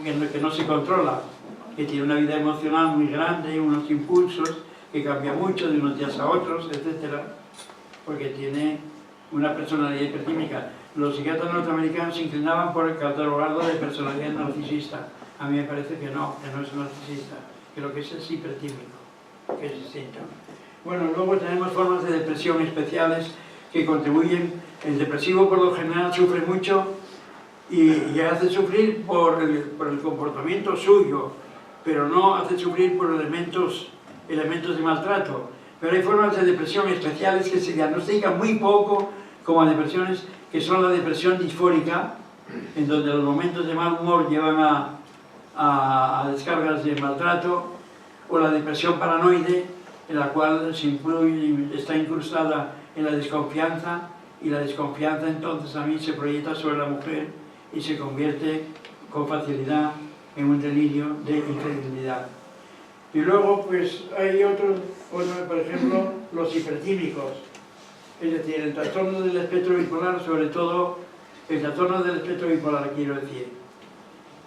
que no se controla, que tiene una vida emocional muy grande, unos impulsos que cambian mucho de unos días a otros, etc., porque tiene una personalidad hipertímica. Los psiquiatras norteamericanos se inclinaban por catalogarlo de personalidad narcisista. A mí me parece que no es narcisista, que lo que es hipertímico, que es distinto. Bueno, luego tenemos formas de depresión especiales que contribuyen. El depresivo por lo general sufre mucho y hace sufrir por el comportamiento suyo, pero no hace sufrir por elementos de maltrato. Pero hay formas de depresión especiales que se diagnostican muy poco como depresiones, que son la depresión disfórica, en donde los momentos de mal humor llevan a descargas de maltrato, o la depresión paranoide, en la cual está incrustada en la desconfianza, y la desconfianza entonces también se proyecta sobre la mujer y se convierte con facilidad en un delirio de incredulidad. Y luego pues hay otros, por ejemplo, los hipertímicos, es decir, el trastorno del espectro bipolar, sobre todo el trastorno del espectro bipolar, quiero decir.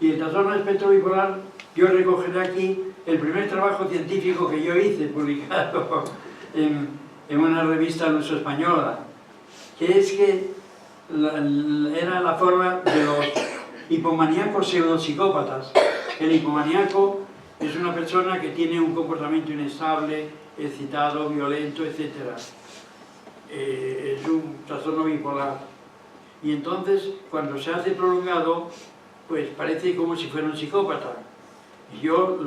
Y el trastorno del espectro bipolar, yo recogeré aquí el primer trabajo científico que yo hice, publicado en una revista luso-española, que es que era la forma de los hipomaníacos pseudopsicópatas. El hipomaníaco es una persona que tiene un comportamiento inestable, excitado, violento, etc. Es un trastorno bipolar. Y entonces, cuando se hace prolongado, pues parece como si fuera un psicópata. Y yo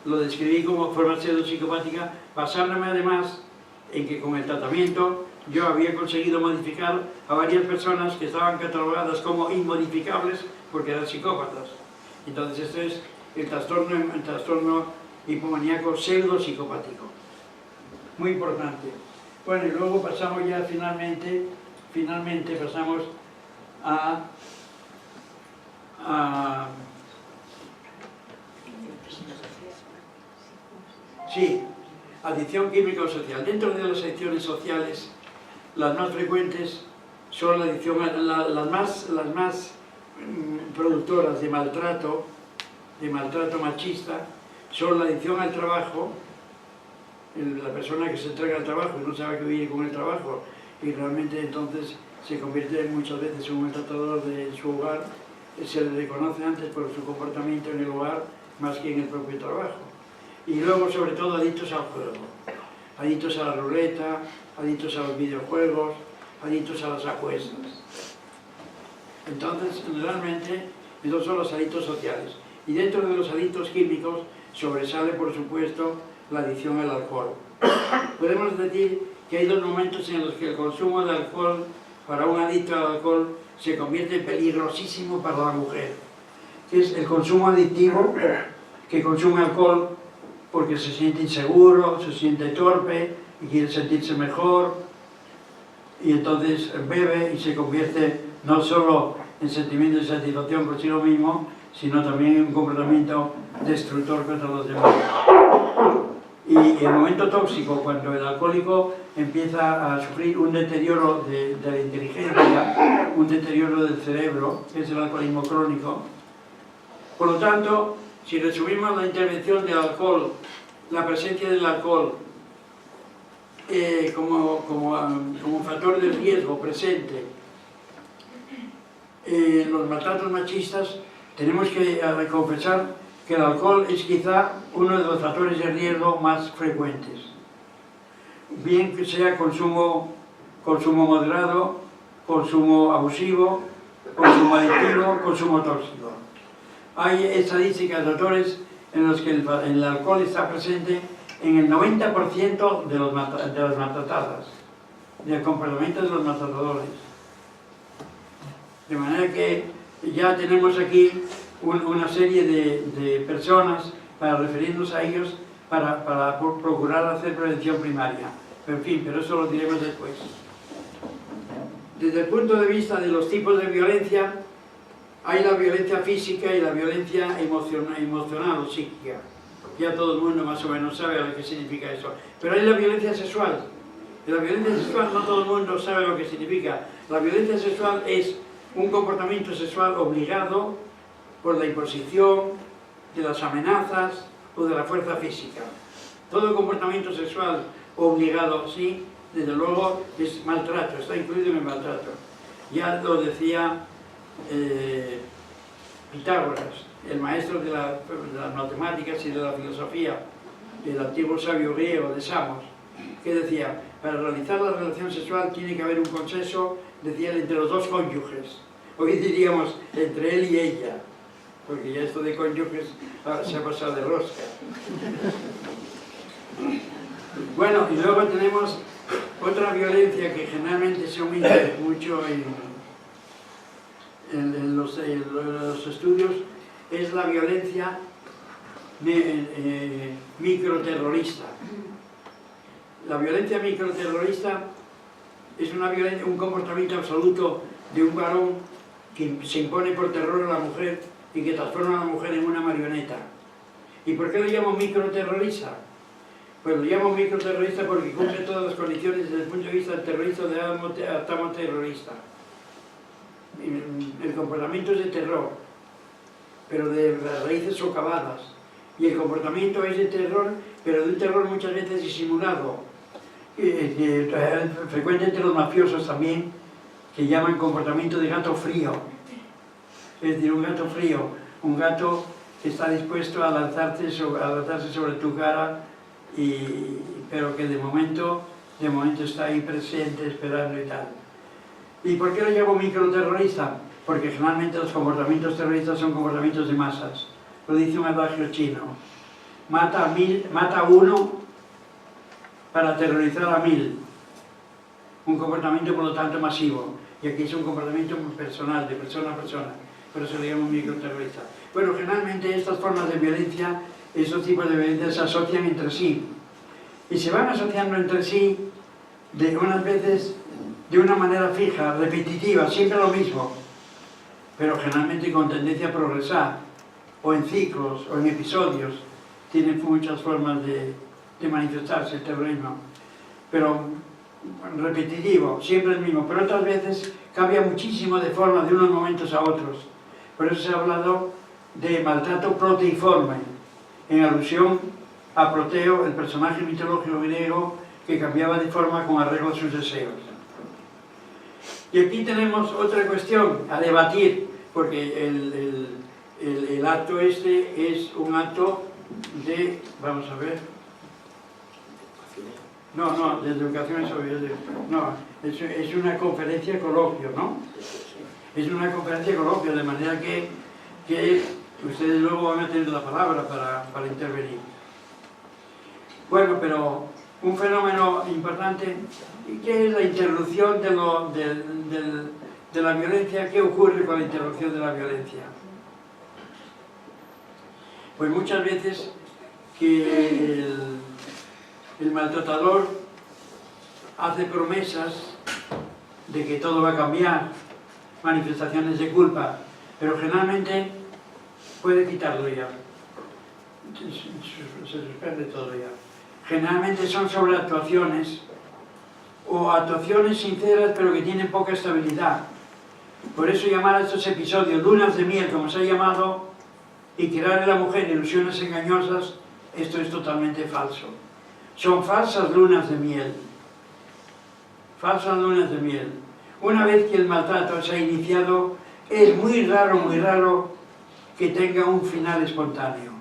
lo describí como forma pseudopsicopática, basándome además en que con el tratamiento yo había conseguido modificar a varias personas que estaban catalogadas como inmodificables porque eran psicópatas. Entonces esto es el trastorno hipomaníaco pseudopsicopático. Muy importante. Bueno, y luego pasamos ya finalmente pasamos a sí, adicción químico-social. Dentro de las adicciones sociales, las más frecuentes son las más productoras de maltrato machista, son la adicción al trabajo, la persona que se entrega al trabajo y no sabe qué viene con el trabajo, y realmente entonces se convierte muchas veces en un maltratador de su hogar, se le reconoce antes por su comportamiento en el hogar más que en el propio trabajo. Y luego, sobre todo, adictos al juego, adictos a la ruleta, adictos a los videojuegos, adictos a las apuestas. Entonces, realmente, esos son los adictos sociales. Y dentro de los adictos químicos sobresale, por supuesto, la adicción al alcohol. Podemos decir que hay dos momentos en los que el consumo de alcohol para un adicto al alcohol se convierte en peligrosísimo para la mujer, que es el consumo adictivo, que consume alcohol porque se siente inseguro, se siente torpe y quiere sentirse mejor, y entonces bebe y se convierte no solo en sentimiento de satisfacción consigo mismo, sino también en un comportamiento destructor contra los demás. Y el momento tóxico, cuando el alcohólico empieza a sufrir un deterioro de la inteligencia, un deterioro del cerebro, que es el alcoholismo crónico. Por lo tanto, si resumimos la intervención del alcohol, la presencia del alcohol como factor de riesgo presente en los maltratos machistas, tenemos que confesar que el alcohol es quizá uno de los factores de riesgo más frecuentes. Bien que sea consumo moderado, consumo abusivo, consumo adictivo, consumo tóxico. Hay estadísticas de autores en los que el alcohol está presente en el 90% de las maltratadas, del comportamiento de los maltratadores. De manera que ya tenemos aquí una serie de personas para referirnos a ellos para procurar hacer prevención primaria. Pero, en fin, pero eso lo diremos después. Desde el punto de vista de los tipos de violencia, hay la violencia física y la violencia emocional o psíquica. Ya todo el mundo más o menos sabe lo que significa eso. Pero hay la violencia sexual. Y la violencia sexual no todo el mundo sabe lo que significa. La violencia sexual es un comportamiento sexual obligado por la imposición de las amenazas o de la fuerza física. Todo comportamiento sexual obligado, sí, desde luego es maltrato, está incluido en el maltrato. Ya lo decía Pitágoras, el maestro de las matemáticas y de la filosofía, el antiguo sabio griego de Samos, que decía, para realizar la relación sexual tiene que haber un consenso, decía él, entre los dos cónyuges. Hoy diríamos entre él y ella, porque ya esto de cónyuges se ha pasado de rosca. Bueno, y luego tenemos otra violencia que generalmente se omite mucho en los estudios, es la violencia microterrorista. La violencia microterrorista es un comportamiento absoluto de un varón que se impone por terror a la mujer y que transforma a la mujer en una marioneta. ¿Y por qué lo llamo microterrorista? Pues lo llamo microterrorista porque cumple todas las condiciones desde el punto de vista del terrorista de Adamo terrorista. El comportamiento es de terror, pero de las raíces socavadas. Y el comportamiento es de terror, pero de un terror muchas veces disimulado. Frecuente entre los mafiosos también, que llaman comportamiento de gato frío. Es decir, un gato frío, un gato que está dispuesto a lanzarse sobre tu cara, pero que de momento está ahí presente, esperando y tal. ¿Y por qué lo llamo microterrorista? Porque generalmente los comportamientos terroristas son comportamientos de masas. Lo dice un adagio chino. Mata a uno para aterrorizar a 1000. Un comportamiento, por lo tanto, masivo. Y aquí es un comportamiento personal, de persona a persona. Por eso le llamo microterrorista. Bueno, generalmente estas formas de violencia, estos tipos de violencia se asocian entre sí. Y se van asociando entre sí de unas veces de una manera fija, repetitiva, siempre lo mismo, pero generalmente con tendencia a progresar, o en ciclos, o en episodios. Tienen muchas formas de manifestarse el terrorismo, pero repetitivo, siempre el mismo, pero otras veces cambia muchísimo de forma de unos momentos a otros. Por eso se ha hablado de maltrato proteiforme, en alusión a Proteo, el personaje mitológico griego que cambiaba de forma con arreglo a sus deseos. Y aquí tenemos otra cuestión a debatir, porque el acto este es un acto de, vamos a ver, no, de educación no, es una conferencia coloquio, ¿no? Es una conferencia coloquio, de manera que ustedes luego van a tener la palabra para intervenir. Bueno, pero un fenómeno importante, ¿qué es la interrupción de la violencia? ¿Qué ocurre con la interrupción de la violencia? Pues muchas veces que el maltratador hace promesas de que todo va a cambiar, manifestaciones de culpa, pero generalmente puede quitarlo ya, se suspende todo ya. Generalmente son sobre actuaciones, o actuaciones sinceras pero que tienen poca estabilidad. Por eso llamar a estos episodios lunas de miel, como se ha llamado, y crear en la mujer ilusiones engañosas, esto es totalmente falso. Son falsas lunas de miel. Falsas lunas de miel. Una vez que el maltrato se ha iniciado, es muy raro que tenga un final espontáneo,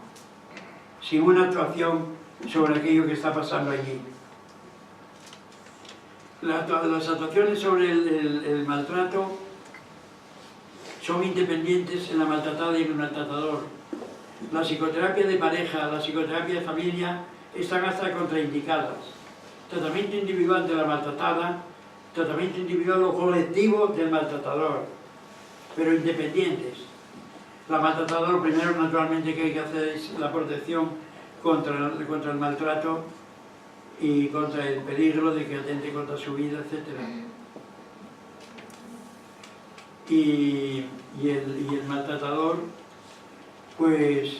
sin una actuación sobre aquello que está pasando allí. Las actuaciones sobre el maltrato son independientes en la maltratada y en el maltratador. La psicoterapia de pareja, la psicoterapia de familia están hasta contraindicadas. Tratamiento individual de la maltratada, tratamiento individual o colectivo del maltratador, pero independientes. La maltratada, lo primero naturalmente que hay que hacer es la protección contra el maltrato y contra el peligro de que atente contra su vida, etc. Y el maltratador, pues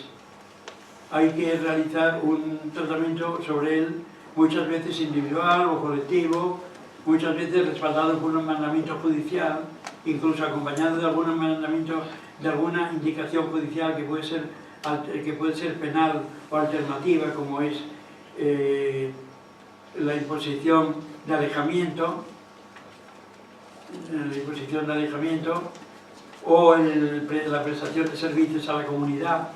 hay que realizar un tratamiento sobre él, muchas veces individual o colectivo, muchas veces respaldado por un mandamiento judicial, incluso acompañado de algún mandamiento, de alguna indicación judicial que puede ser penal o alternativa, como es la imposición de alejamiento, o la prestación de servicios a la comunidad.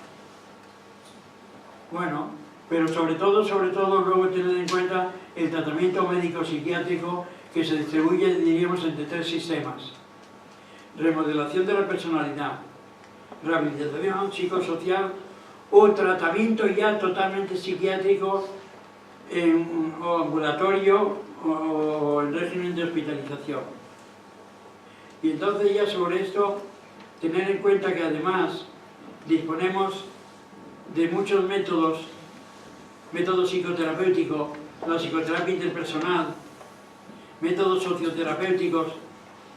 Bueno, pero sobre todo luego tener en cuenta el tratamiento médico-psiquiátrico, que se distribuye, diríamos, entre 3 sistemas. Remodelación de la personalidad, rehabilitación psicosocial o tratamiento ya totalmente psiquiátrico o ambulatorio o en régimen de hospitalización. Y entonces ya sobre esto, tener en cuenta que además disponemos de muchos métodos psicoterapéuticos, la psicoterapia interpersonal, métodos socioterapéuticos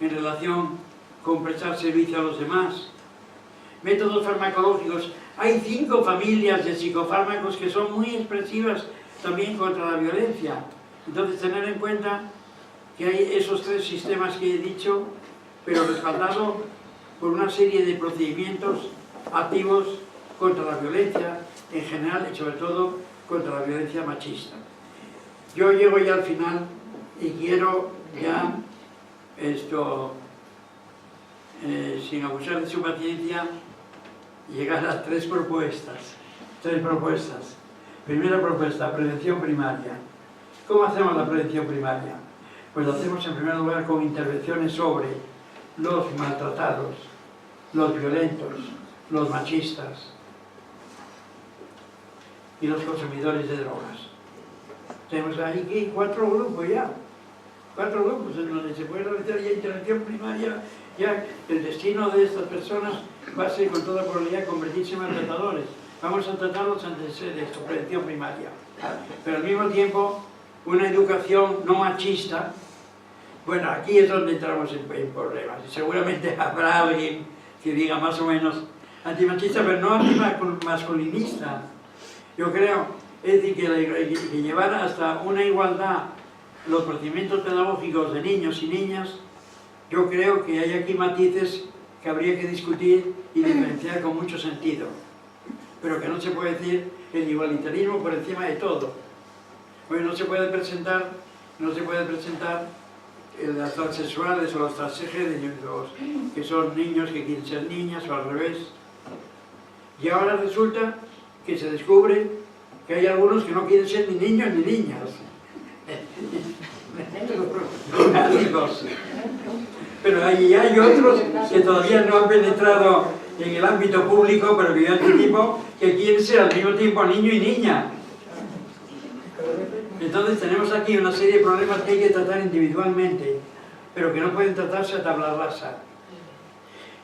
en relación con prestar servicio a los demás, métodos farmacológicos. Hay 5 familias de psicofármacos que son muy expresivas también contra la violencia. Entonces tener en cuenta que hay esos 3 sistemas que he dicho, pero respaldado por una serie de procedimientos activos contra la violencia en general y sobre todo contra la violencia machista. Yo llego ya al final y quiero ya sin abusar de su paciencia, llegar a 3 propuestas. 3 propuestas. Primera propuesta, prevención primaria. ¿Cómo hacemos la prevención primaria? Pues lo hacemos en primer lugar con intervenciones sobre los maltratados, los violentos, los machistas y los consumidores de drogas. Tenemos ahí 4 grupos ya. 4 grupos en donde se puede realizar ya intervención primaria. Ya el destino de estas personas va a ser con toda probabilidad convertirse en maltratadores. Vamos a tratarlos antes de esto, prevención primaria. Pero al mismo tiempo, una educación no machista. Bueno, aquí es donde entramos en problemas. Y seguramente habrá alguien que diga más o menos antimachista, pero no antimasculinista. Yo creo, es decir, que llevar hasta una igualdad los procedimientos pedagógicos de niños y niñas. Yo creo que hay aquí matices que habría que discutir y diferenciar con mucho sentido. pero que no se puede decir el igualitarismo por encima de todo. Pues no se puede presentar las transexuales o los transgéneros, que son niños que quieren ser niñas o al revés. Y ahora resulta que se descubre que hay algunos que no quieren ser ni niños ni niñas. Pero hay otros que todavía no han penetrado en el ámbito público, pero que yo anticipo que quieren ser al mismo tiempo niño y niña. Entonces tenemos aquí una serie de problemas que hay que tratar individualmente, pero que no pueden tratarse a tabla rasa.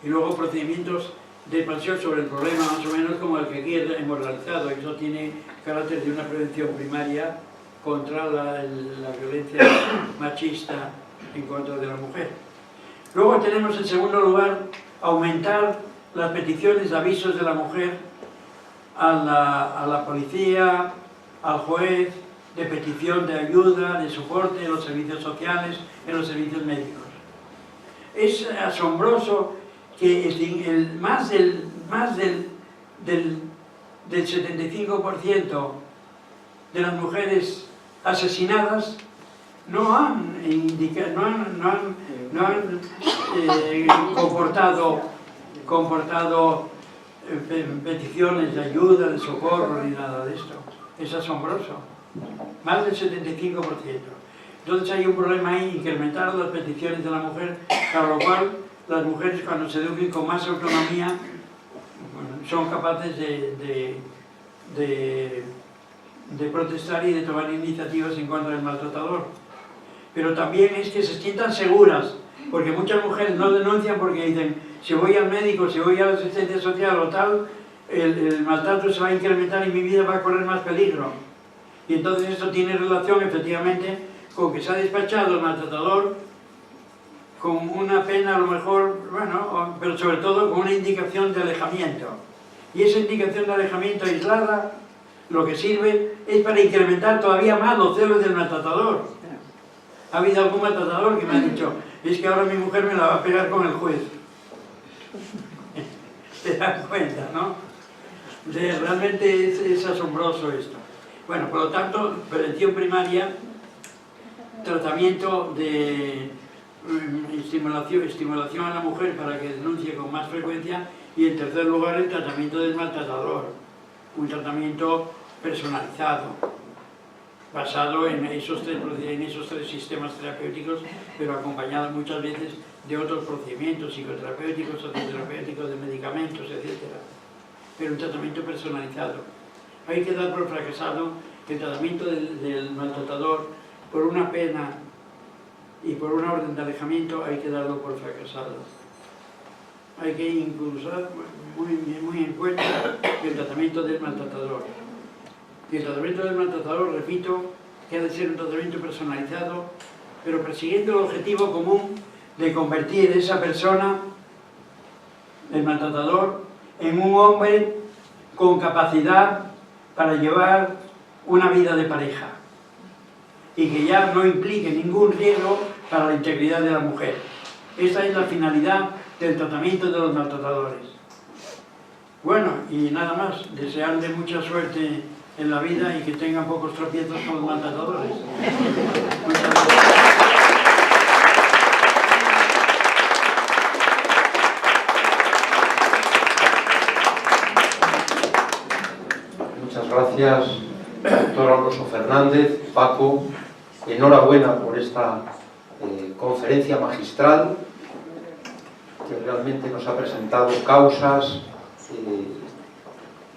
Y luego procedimientos de expansión sobre el problema, más o menos como el que aquí hemos realizado. Eso tiene carácter de una prevención primaria contra la violencia machista en contra de la mujer. Luego tenemos, en segundo lugar, aumentar las peticiones de avisos de la mujer a la policía, al juez, de petición de ayuda, de soporte en los servicios sociales, en los servicios médicos. Es asombroso que más del 75% de las mujeres asesinadas no han comportado peticiones de ayuda, de socorro, ni nada de esto. Es asombroso. Más del 75%. Entonces hay un problema ahí, incrementar las peticiones de la mujer, para lo cual las mujeres, cuando se eduquen con más autonomía, son capaces de protestar y de tomar iniciativas en contra del maltratador. Pero también es que se sientan seguras, porque muchas mujeres no denuncian porque dicen, si voy al médico, si voy a la asistencia social o tal, el maltrato se va a incrementar y mi vida va a correr más peligro. Y entonces esto tiene relación efectivamente con que se ha despachado el maltratador con una pena a lo mejor, bueno, pero sobre todo con una indicación de alejamiento. Y esa indicación de alejamiento aislada lo que sirve es para incrementar todavía más los celos del maltratador. Ha habido algún maltratador que me ha dicho, es que ahora mi mujer me la va a pegar con el juez. ¿Te das cuenta, no? Realmente es asombroso esto. Bueno, por lo tanto, prevención primaria, tratamiento de estimulación a la mujer para que denuncie con más frecuencia, y en tercer lugar el tratamiento del maltratador, un tratamiento personalizado, basado en esos tres sistemas terapéuticos, pero acompañado muchas veces de otros procedimientos psicoterapéuticos, socioterapéuticos, de medicamentos, etc. Pero un tratamiento personalizado. Hay que dar por fracasado el tratamiento del maltratador por una pena y por una orden de alejamiento, hay que darlo por fracasado. Hay que incluso muy en cuenta el tratamiento del maltratador. Y el tratamiento del maltratador, repito, que ha de ser un tratamiento personalizado, pero persiguiendo el objetivo común de convertir esa persona, el maltratador, en un hombre con capacidad para llevar una vida de pareja y que ya no implique ningún riesgo para la integridad de la mujer. Esa es la finalidad del tratamiento de los maltratadores. Bueno, y nada más, desearle mucha suerte en la vida y que tengan pocos tropiezos con los maltratadores. Muchas gracias. Muchas gracias, doctor Alonso Fernández. Paco, enhorabuena por esta conferencia magistral que realmente nos ha presentado causas,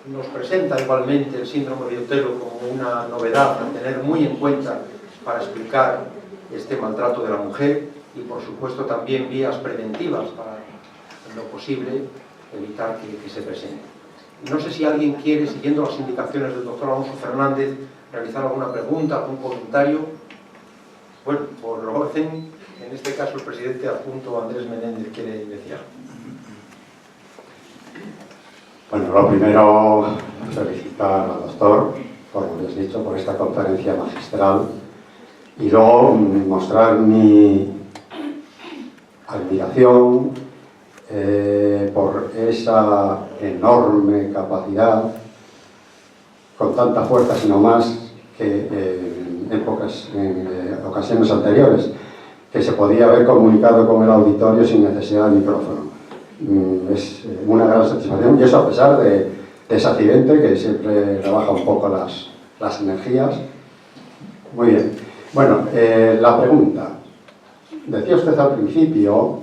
nos presenta igualmente el síndrome de Otero como una novedad a tener muy en cuenta para explicar este maltrato de la mujer, y por supuesto también vías preventivas para, en lo posible, evitar que se presente. No sé si alguien quiere, siguiendo las indicaciones del doctor Alonso Fernández, realizar alguna pregunta, algún comentario. Bueno, por orden, en este caso el presidente adjunto Andrés Menéndez quiere iniciar. Bueno, lo primero, felicitar al doctor, por lo que has dicho, por esta conferencia magistral, y luego mostrar mi admiración por esa enorme capacidad con tanta fuerza, sino más que en ocasiones anteriores, que se podía haber comunicado con el auditorio sin necesidad de micrófono. Es una gran satisfacción, y eso a pesar de ese accidente que siempre rebaja un poco las energías. Muy bien. Bueno, la pregunta. Decía usted al principio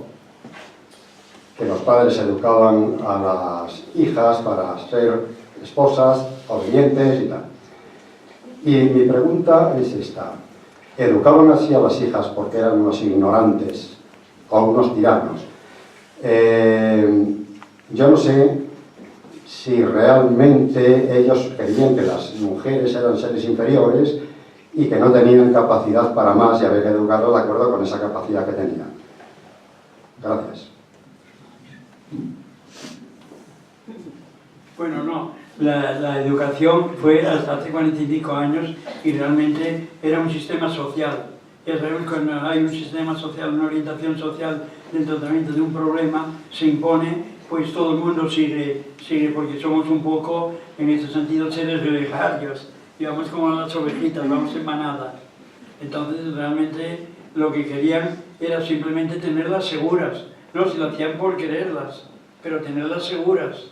que los padres educaban a las hijas para ser esposas, obedientes y tal. Y mi pregunta es esta. ¿Educaban así a las hijas porque eran unos ignorantes o unos tiranos? Yo no sé si realmente ellos creían que las mujeres eran seres inferiores y que no tenían capacidad para más y había que educarlos de acuerdo con esa capacidad que tenían. Gracias. Bueno, no. La educación fue hasta hace 45 años y realmente era un sistema social. Ya sabemos que cuando hay un sistema social, una orientación social del tratamiento de un problema, se impone, pues todo el mundo sigue porque somos un poco, en ese sentido, seres gregarios. Y vamos como las ovejitas, vamos en manada. Entonces, realmente, lo que querían era simplemente tenerlas seguras. No, si lo hacían por quererlas, pero tenerlas seguras.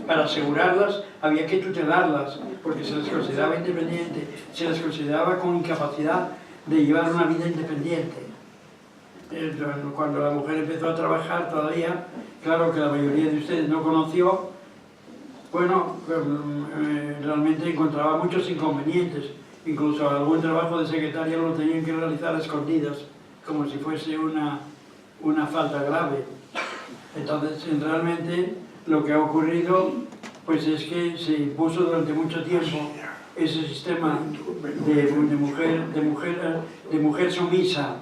Para asegurarlas había que tutelarlas, porque se les consideraba independiente, se les consideraba con incapacidad de llevar una vida independiente. Cuando la mujer empezó a trabajar todavía, claro que la mayoría de ustedes no conoció, bueno, realmente encontraba muchos inconvenientes, incluso algún trabajo de secretaria lo tenían que realizar a escondidas, como si fuese una falta grave. Entonces, realmente, lo que ha ocurrido, pues es que se impuso durante mucho tiempo ese sistema de mujer sumisa,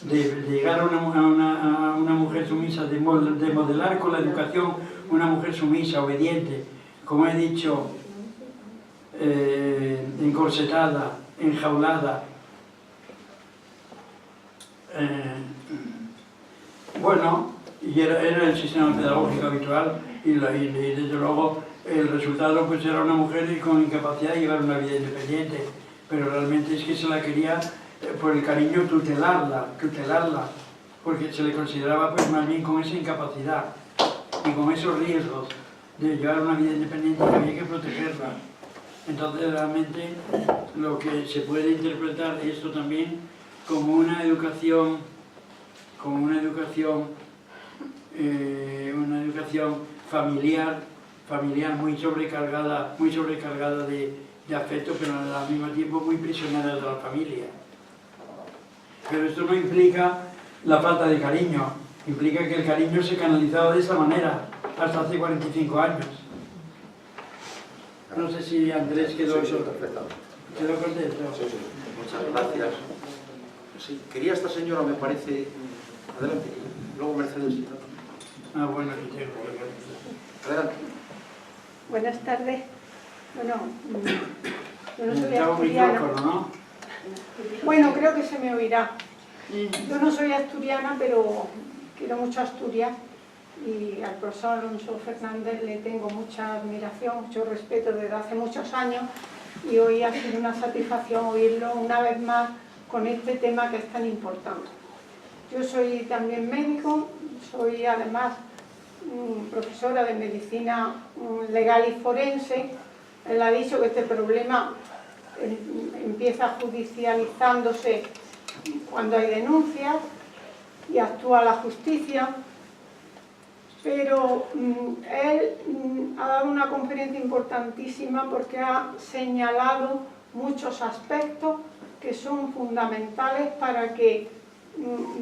de llegar a una mujer sumisa, de modelar con la educación una mujer sumisa, obediente, como he dicho, encorsetada, enjaulada. Bueno, y era el sistema pedagógico habitual y desde luego el resultado pues era una mujer con incapacidad de llevar una vida independiente, pero realmente es que se la quería por el cariño tutelarla, porque se le consideraba pues más bien con esa incapacidad y con esos riesgos de llevar una vida independiente que había que protegerla. Entonces realmente lo que se puede interpretar esto también como una educación familiar muy sobrecargada de afecto, pero al mismo tiempo muy prisionera de la familia. Pero esto no implica la falta de cariño, implica que el cariño se canalizaba de esa manera hasta hace 45 años. No sé si Andrés quedó contento. Muchas gracias. Sí, quería esta señora, me parece... Adelante, luego Mercedes. Bueno, aquí tengo. Adelante. Buenas tardes. Bueno, yo no soy asturiana. ¿No? Bueno, creo que se me oirá. Yo no soy asturiana, pero quiero mucho Asturias y al profesor Alonso Fernández le tengo mucha admiración, mucho respeto desde hace muchos años y hoy ha sido una satisfacción oírlo una vez más con este tema que es tan importante. Yo soy también médico, soy además profesora de medicina legal y forense. Él ha dicho que este problema empieza judicializándose cuando hay denuncias y actúa la justicia, pero él ha dado una conferencia importantísima porque ha señalado muchos aspectos que son fundamentales para que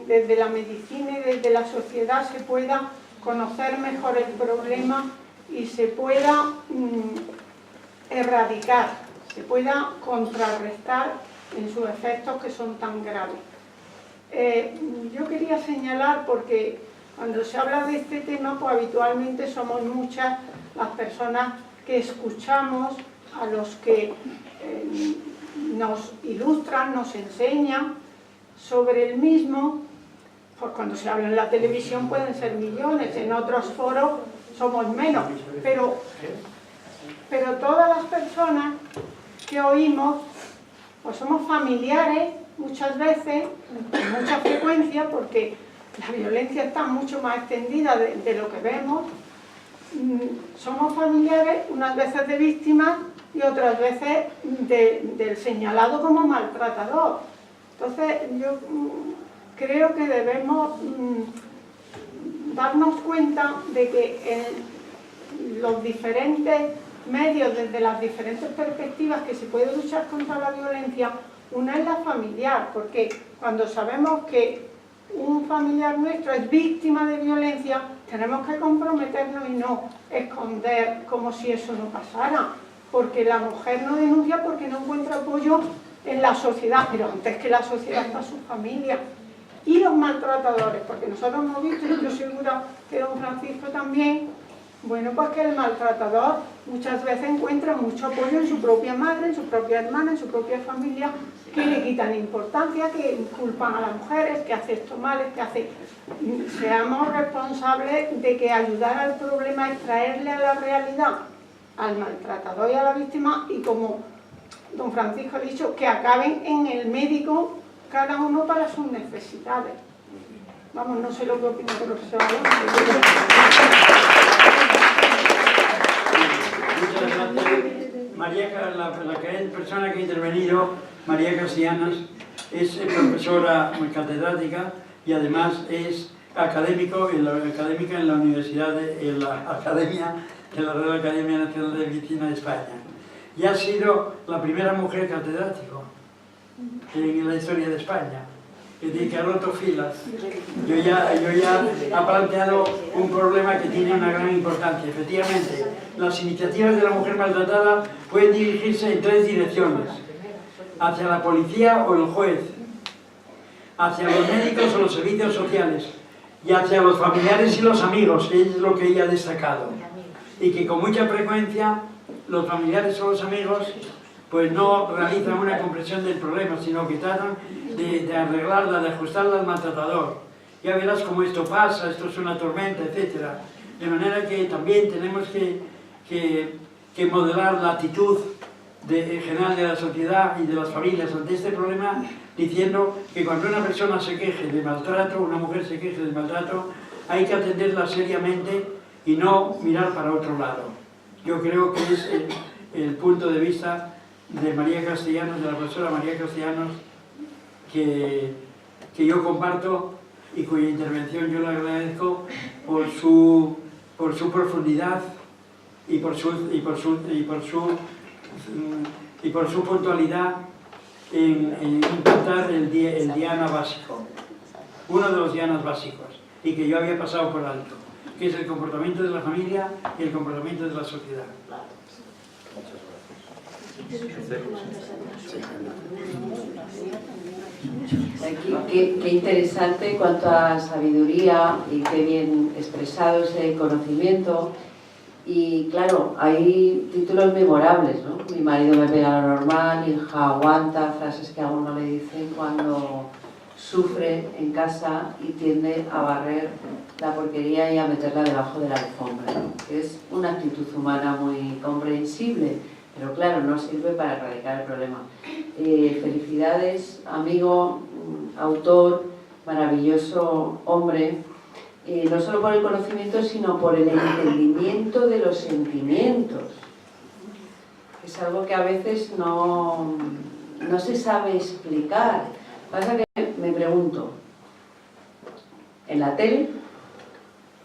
desde la medicina y desde la sociedad se pueda conocer mejor el problema y se pueda erradicar, se pueda contrarrestar en sus efectos que son tan graves. Yo quería señalar, porque cuando se habla de este tema, pues habitualmente somos muchas las personas que escuchamos, a los que nos ilustran, nos enseñan sobre el mismo. Pues cuando se habla en la televisión pueden ser millones, en otros foros somos menos, pero pero todas las personas que oímos, pues somos familiares muchas veces, con mucha frecuencia, porque la violencia está mucho más extendida de lo que vemos. Somos familiares unas veces de víctimas y otras veces del señalado como maltratador. Entonces yo creo que debemos darnos cuenta de que en los diferentes medios, desde las diferentes perspectivas que se puede luchar contra la violencia, una es la familiar, porque cuando sabemos que un familiar nuestro es víctima de violencia, tenemos que comprometernos y no esconder como si eso no pasara, porque la mujer no denuncia porque no encuentra apoyo en la sociedad, pero antes que la sociedad está su familia. Y los maltratadores, porque nosotros hemos visto, y yo segura que don Francisco también, bueno, pues que el maltratador muchas veces encuentra mucho apoyo en su propia madre, en su propia hermana, en su propia familia, que le quitan importancia, que culpan a las mujeres, que hace esto mal, que hace... Seamos responsables de que ayudar al problema es traerle a la realidad al maltratador y a la víctima, y como don Francisco ha dicho, que acaben en el médico cada uno para sus necesidades. Vamos, no sé lo que opina el profesor. Muchas gracias. María, la persona que ha intervenido, María Castellanos, es profesora catedrática y además es académica en la Universidad, en la Academia, en la Real Academia Nacional de Medicina de España. Y ha sido la primera mujer catedrático en la historia de España, que ha roto filas. Yo ya ha planteado un problema que tiene una gran importancia. Efectivamente, las iniciativas de la mujer maltratada pueden dirigirse en tres direcciones: hacia la policía o el juez, hacia los médicos o los servicios sociales, y hacia los familiares y los amigos, que es lo que ella ha destacado. Y que con mucha frecuencia los familiares o los amigos pues no realizan una comprensión del problema, sino que tratan de arreglarla, de ajustarla al maltratador. Ya verás cómo esto pasa, esto es una tormenta, etc. De manera que también tenemos que modelar la actitud en general de la sociedad y de las familias ante este problema, diciendo que cuando una persona se queje de maltrato, una mujer se queje de maltrato, hay que atenderla seriamente y no mirar para otro lado. Yo creo que es el punto de vista de María Castellanos, de la profesora María Castellanos, que yo comparto y cuya intervención yo le agradezco por su profundidad y por su puntualidad en intentar el diana básico, uno de los dianas básicos, y que yo había pasado por alto, que es el comportamiento de la familia y el comportamiento de la sociedad. Qué interesante cuanto a sabiduría y qué bien expresado ese conocimiento. Y claro, hay títulos memorables, ¿no? Mi marido me pega lo normal, hija aguanta, frases que a uno le dicen cuando sufre en casa y tiende a barrer la porquería y a meterla debajo de la alfombra, ¿no? Que es una actitud humana muy comprensible, pero claro, no sirve para erradicar el problema. Felicidades, amigo, autor, maravilloso hombre, no solo por el conocimiento, sino por el entendimiento de los sentimientos. Es algo que a veces no se sabe explicar. Pasa que me pregunto, en la tele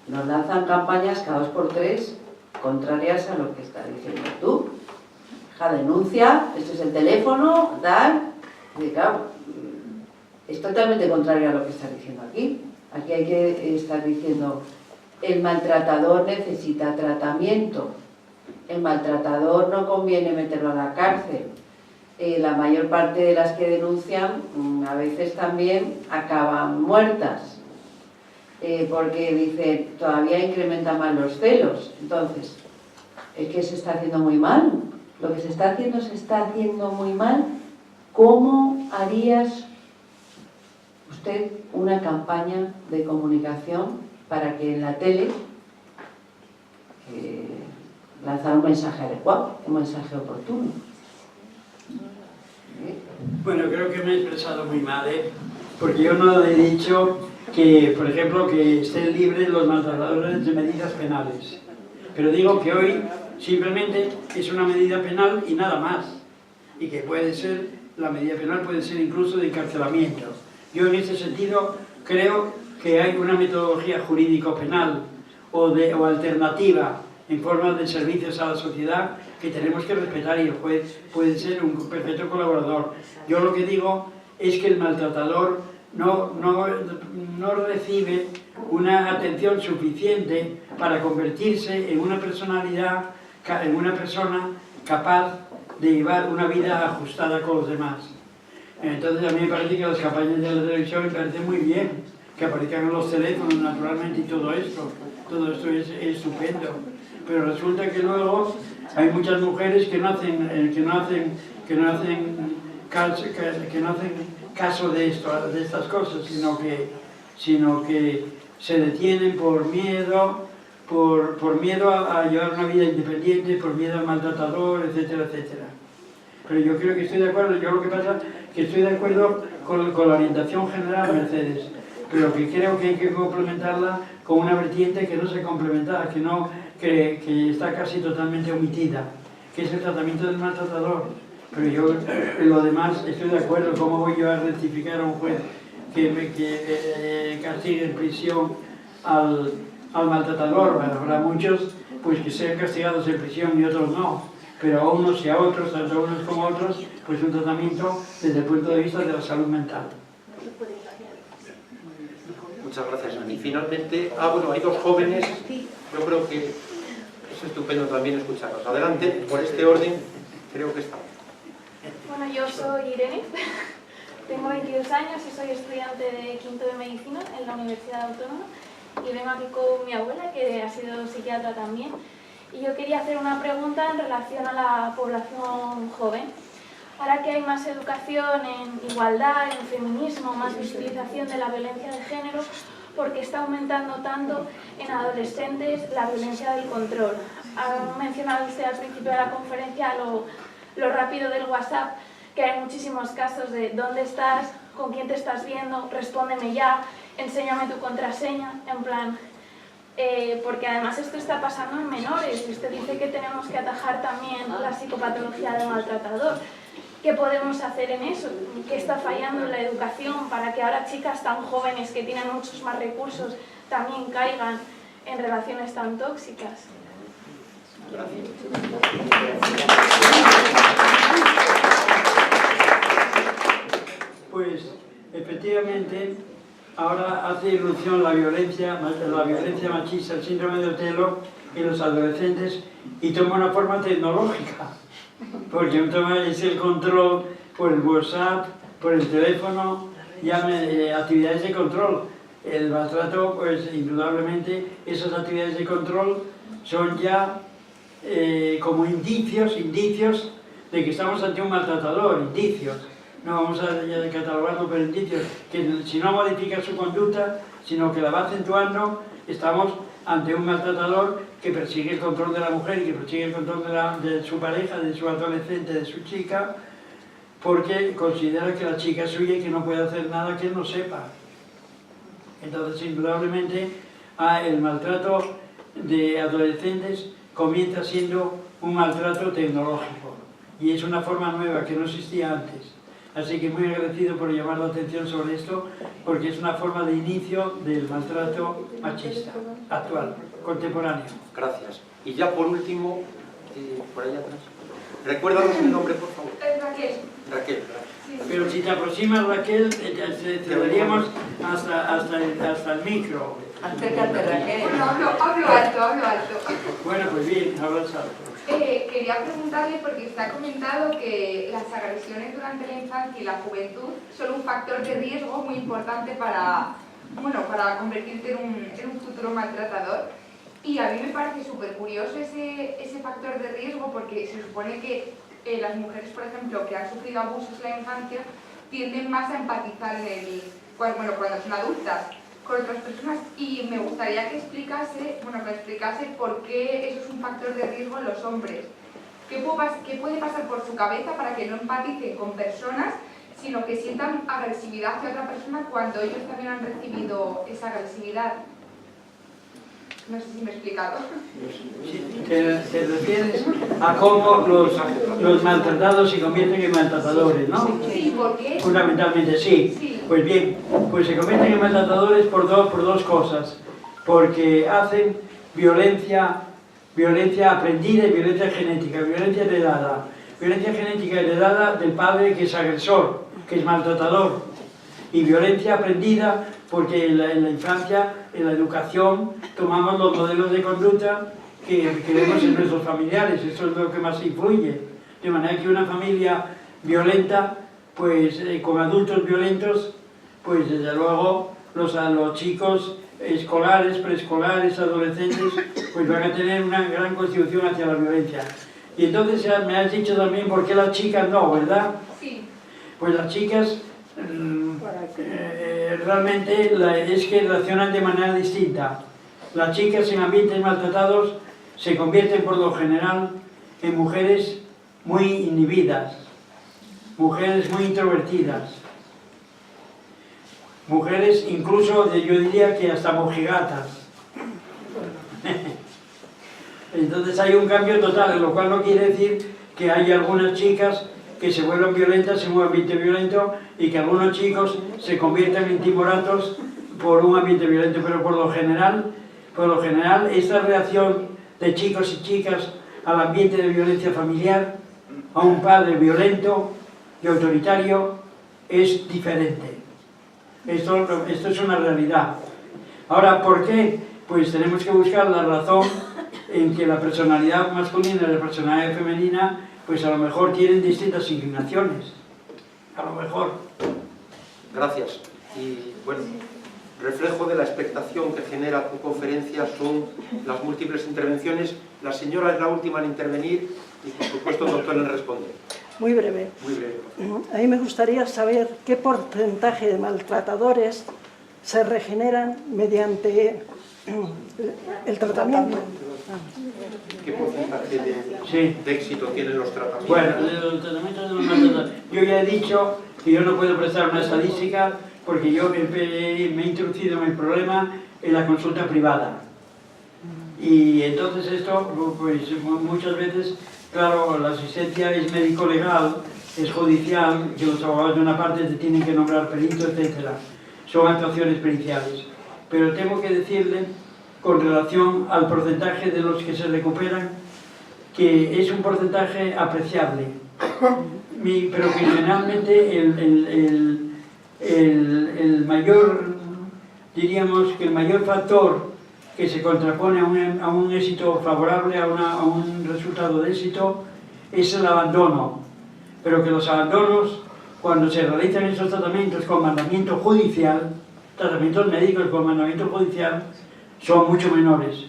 nos lanzan campañas cada 2 por 3 contrarias a lo que estás diciendo tú. Hija, denuncia, este es el teléfono, tal. Y claro, es totalmente contrario a lo que estás diciendo aquí. Aquí hay que estar diciendo, el maltratador necesita tratamiento, el maltratador no conviene meterlo a la cárcel. La mayor parte de las que denuncian a veces también acaban muertas, porque dicen, todavía incrementa más los celos. Entonces, es que se está haciendo muy mal. Lo que se está haciendo muy mal. ¿Cómo harías usted una campaña de comunicación para que en la tele, la lanzar un mensaje adecuado, un mensaje oportuno. Bueno, creo que me he expresado muy mal, porque yo no he dicho que, por ejemplo, que estén libres los maltratadores de medidas penales. Pero digo que hoy simplemente es una medida penal y nada más. Y que puede ser, la medida penal puede ser incluso de encarcelamiento. Yo en ese sentido creo que hay una metodología jurídico-penal o alternativa en forma de servicios a la sociedad que tenemos que respetar, y el juez puede ser un perfecto colaborador. Yo lo que digo es que el maltratador no recibe una atención suficiente para convertirse en una personalidad, en una persona capaz de llevar una vida ajustada con los demás. Entonces a mí me parece que las campañas de la televisión me parecen muy bien, que aparezcan en los teléfonos naturalmente y todo esto es estupendo. Pero resulta que luego hay muchas mujeres que no hacen caso de estas cosas, sino que se detienen por miedo a llevar una vida independiente, por miedo al maltratador, etcétera, etcétera. Pero yo creo que estoy de acuerdo, yo lo que pasa es que estoy de acuerdo con la orientación general, Mercedes, pero que creo que hay que complementarla con una vertiente que no se complementa, que está casi totalmente omitida, que es el tratamiento del maltratador. Pero yo en lo demás estoy de acuerdo. ¿Cómo voy yo a rectificar a un juez que castigue en prisión al maltratador? Bueno, habrá muchos pues que sean castigados en prisión y otros no, pero a unos y a otros, tanto a unos como a otros, pues un tratamiento desde el punto de vista de la salud mental. Muchas gracias, Ani. Finalmente, bueno, hay dos jóvenes, yo creo que es estupendo también escucharlos. Adelante, por este orden, creo que estamos. Bueno, yo soy Irene, tengo 22 años y soy estudiante de quinto de Medicina en la Universidad Autónoma y vengo aquí con mi abuela, que ha sido psiquiatra también, y yo quería hacer una pregunta en relación a la población joven. Ahora que hay más educación en igualdad, en feminismo, más visibilización de la violencia de género, ¿por qué está aumentando tanto en adolescentes la violencia del control? Ha mencionado usted al principio de la conferencia lo rápido del WhatsApp, que hay muchísimos casos de dónde estás, con quién te estás viendo, respóndeme ya, enséñame tu contraseña, en plan... porque además esto está pasando en menores, y usted dice que tenemos que atajar también la psicopatología del maltratador. ¿Qué podemos hacer en eso? ¿Qué está fallando en la educación para que ahora chicas tan jóvenes que tienen muchos más recursos también caigan en relaciones tan tóxicas? Pues efectivamente ahora hace irrupción la violencia machista, el síndrome de Otelo en los adolescentes, y toma una forma tecnológica, porque es el control por el WhatsApp, por el teléfono, actividades de control. El maltrato, pues indudablemente esas actividades de control son ya como indicios de que estamos ante un maltratador, indicios. No vamos a catalogarlo, pero indicios que si no modifica su conducta, sino que la va acentuando, estamos ante un maltratador que persigue el control de la mujer y que persigue el control de su pareja, de su adolescente, de su chica, porque considera que la chica es suya y que no puede hacer nada que él no sepa. Entonces, indudablemente, el maltrato de adolescentes comienza siendo un maltrato tecnológico, y es una forma nueva que no existía antes. Así que muy agradecido por llamar la atención sobre esto, porque es una forma de inicio del maltrato machista actual, contemporáneo. Gracias. Y ya por último, por ahí atrás. Recuérdanos el nombre, por favor. Raquel. Raquel. Sí. Pero si te aproximas, Raquel, te daríamos hasta el micro. Acércate, Raquel. Bueno, hablo alto. Bueno, pues bien, hablas alto. Quería preguntarle, porque usted ha comentado que las agresiones durante la infancia y la juventud son un factor de riesgo muy importante para convertirte en un futuro maltratador. Y a mí me parece súper curioso ese factor de riesgo, porque se supone que las mujeres, por ejemplo, que han sufrido abusos en la infancia, tienden más a empatizar cuando son adultas con otras personas, y me gustaría que explicase por qué eso es un factor de riesgo en los hombres. ¿Qué puede pasar por su cabeza para que no empaticen con personas, sino que sientan agresividad hacia otra persona cuando ellos también han recibido esa agresividad? No sé si me he explicado. Te refieres a cómo los maltratados se convierten en maltratadores, ¿no? Sí, ¿por qué? Fundamentalmente, sí. Sí. Pues bien, pues se convierten en maltratadores por dos cosas. Porque hacen violencia aprendida y violencia genética, violencia heredada. Violencia genética heredada del padre que es agresor, que es maltratador. Y violencia aprendida porque en la infancia, en la educación, tomamos los modelos de conducta que vemos en nuestros familiares. Eso es lo que más influye. De manera que una familia violenta, pues con adultos violentos, pues desde luego los chicos escolares, preescolares, adolescentes, pues van a tener una gran constitución hacia la violencia. Y entonces me has dicho también por qué las chicas no, ¿verdad? Sí. Pues las chicas realmente es que reaccionan de manera distinta. Las chicas en ambientes maltratados se convierten por lo general en mujeres muy inhibidas, mujeres muy introvertidas, mujeres incluso, yo diría que hasta mojigatas. Entonces hay un cambio total, lo cual no quiere decir que hay algunas chicas que se vuelvan violentas en un ambiente violento y que algunos chicos se conviertan en timoratos por un ambiente violento, pero por lo general esta reacción de chicos y chicas al ambiente de violencia familiar, a un padre violento y autoritario, es diferente. Esto es una realidad. Ahora, ¿por qué? Pues tenemos que buscar la razón en que la personalidad masculina y la personalidad femenina pues a lo mejor tienen distintas inclinaciones. A lo mejor. Gracias. Y bueno, reflejo de la expectación que genera tu conferencia son las múltiples intervenciones. La señora es la última en intervenir y por supuesto el doctor en responder. Muy breve. Muy breve. A mí me gustaría saber qué porcentaje de maltratadores se regeneran mediante el tratamiento. ¿Qué porcentaje de éxito tienen los tratamientos? Bueno, los tratamientos de los maltratadores. Yo ya he dicho que yo no puedo prestar una estadística porque yo me he introducido en el problema en la consulta privada. Y entonces esto, pues muchas veces, claro, la asistencia es médico-legal, es judicial, que los abogados de una parte te tienen que nombrar perito, etc. Son actuaciones periciales. Pero tengo que decirle, con relación al porcentaje de los que se recuperan, que es un porcentaje apreciable, pero que generalmente el mayor, diríamos que el mayor factor que se contrapone a un éxito favorable, a un resultado de éxito, es el abandono. Pero que los abandonos, cuando se realizan esos tratamientos con mandamiento judicial, tratamientos médicos con mandamiento judicial, son mucho menores.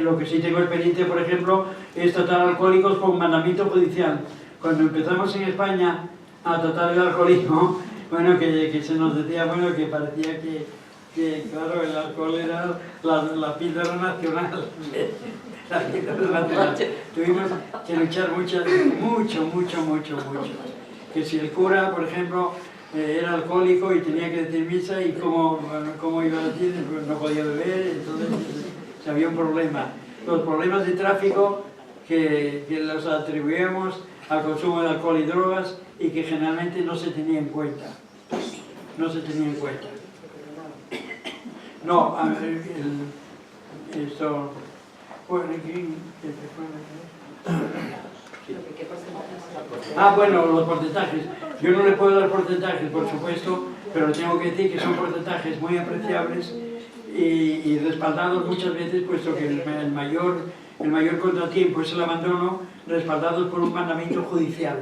Lo que sí tengo experiencia, por ejemplo, es tratar alcohólicos con mandamiento judicial. Cuando empezamos en España a tratar el alcoholismo, bueno, que se nos decía, bueno, que parecía que claro, el alcohol era la píldora nacional. La píldora nacional. Tuvimos que luchar mucho. Que si el cura, por ejemplo, era alcohólico y tenía que decir misa y cómo iba a decir, pues no podía beber, entonces había un problema. Los problemas de tráfico que los atribuíamos al consumo de alcohol y drogas y que generalmente no se tenía en cuenta. No se tenía en cuenta. No, a ver, esto... Bueno, bueno, los porcentajes. Yo no le puedo dar porcentajes, por supuesto, pero tengo que decir que son porcentajes muy apreciables y respaldados muchas veces, puesto que el mayor contratiempo es el abandono, respaldados por un mandamiento judicial.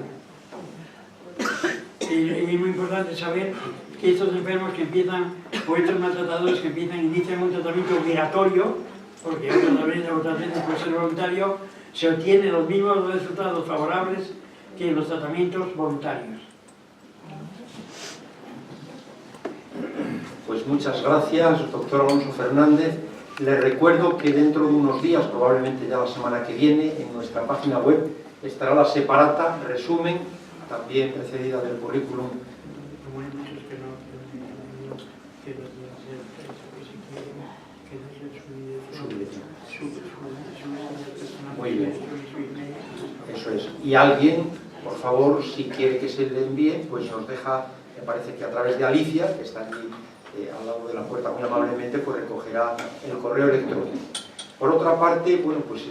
Y es muy importante saber que estos enfermos que empiezan, o estos maltratadores que inician un tratamiento obligatorio, porque otras veces puede ser voluntario, se obtienen los mismos resultados favorables que en los tratamientos voluntarios. Pues Pues muchas gracias, doctor Alonso Fernández. Les recuerdo que dentro de unos días, probablemente ya la semana que viene, en nuestra página web estará la separata, resumen, también precedida del currículum. Muy bien, eso es. Y alguien, por favor, si quiere que se le envíe, pues nos deja, me parece que a través de Alicia, que está allí al lado de la puerta muy amablemente, pues recogerá el correo electrónico. Por otra parte, bueno, pues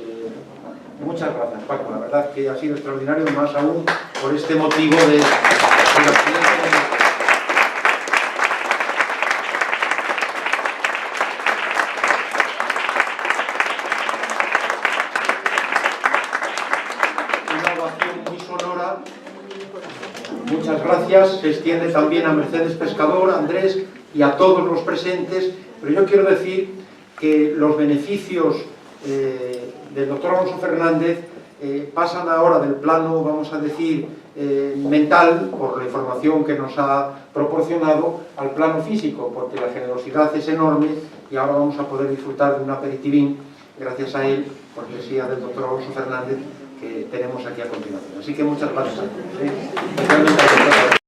muchas gracias, Paco. La verdad que ha sido extraordinario, más aún por este motivo del accidente. Una ovación muy sonora. Muchas gracias. Se extiende también a Mercedes Pescador, a Andrés y a todos los presentes. Pero yo quiero decir que los beneficios del doctor Alonso Fernández pasan ahora del plano, vamos a decir, mental, por la información que nos ha proporcionado, al plano físico, porque la generosidad es enorme y ahora vamos a poder disfrutar de un aperitivín, gracias a él, cortesía del doctor Alonso Fernández, que tenemos aquí a continuación. Así que muchas gracias a todos.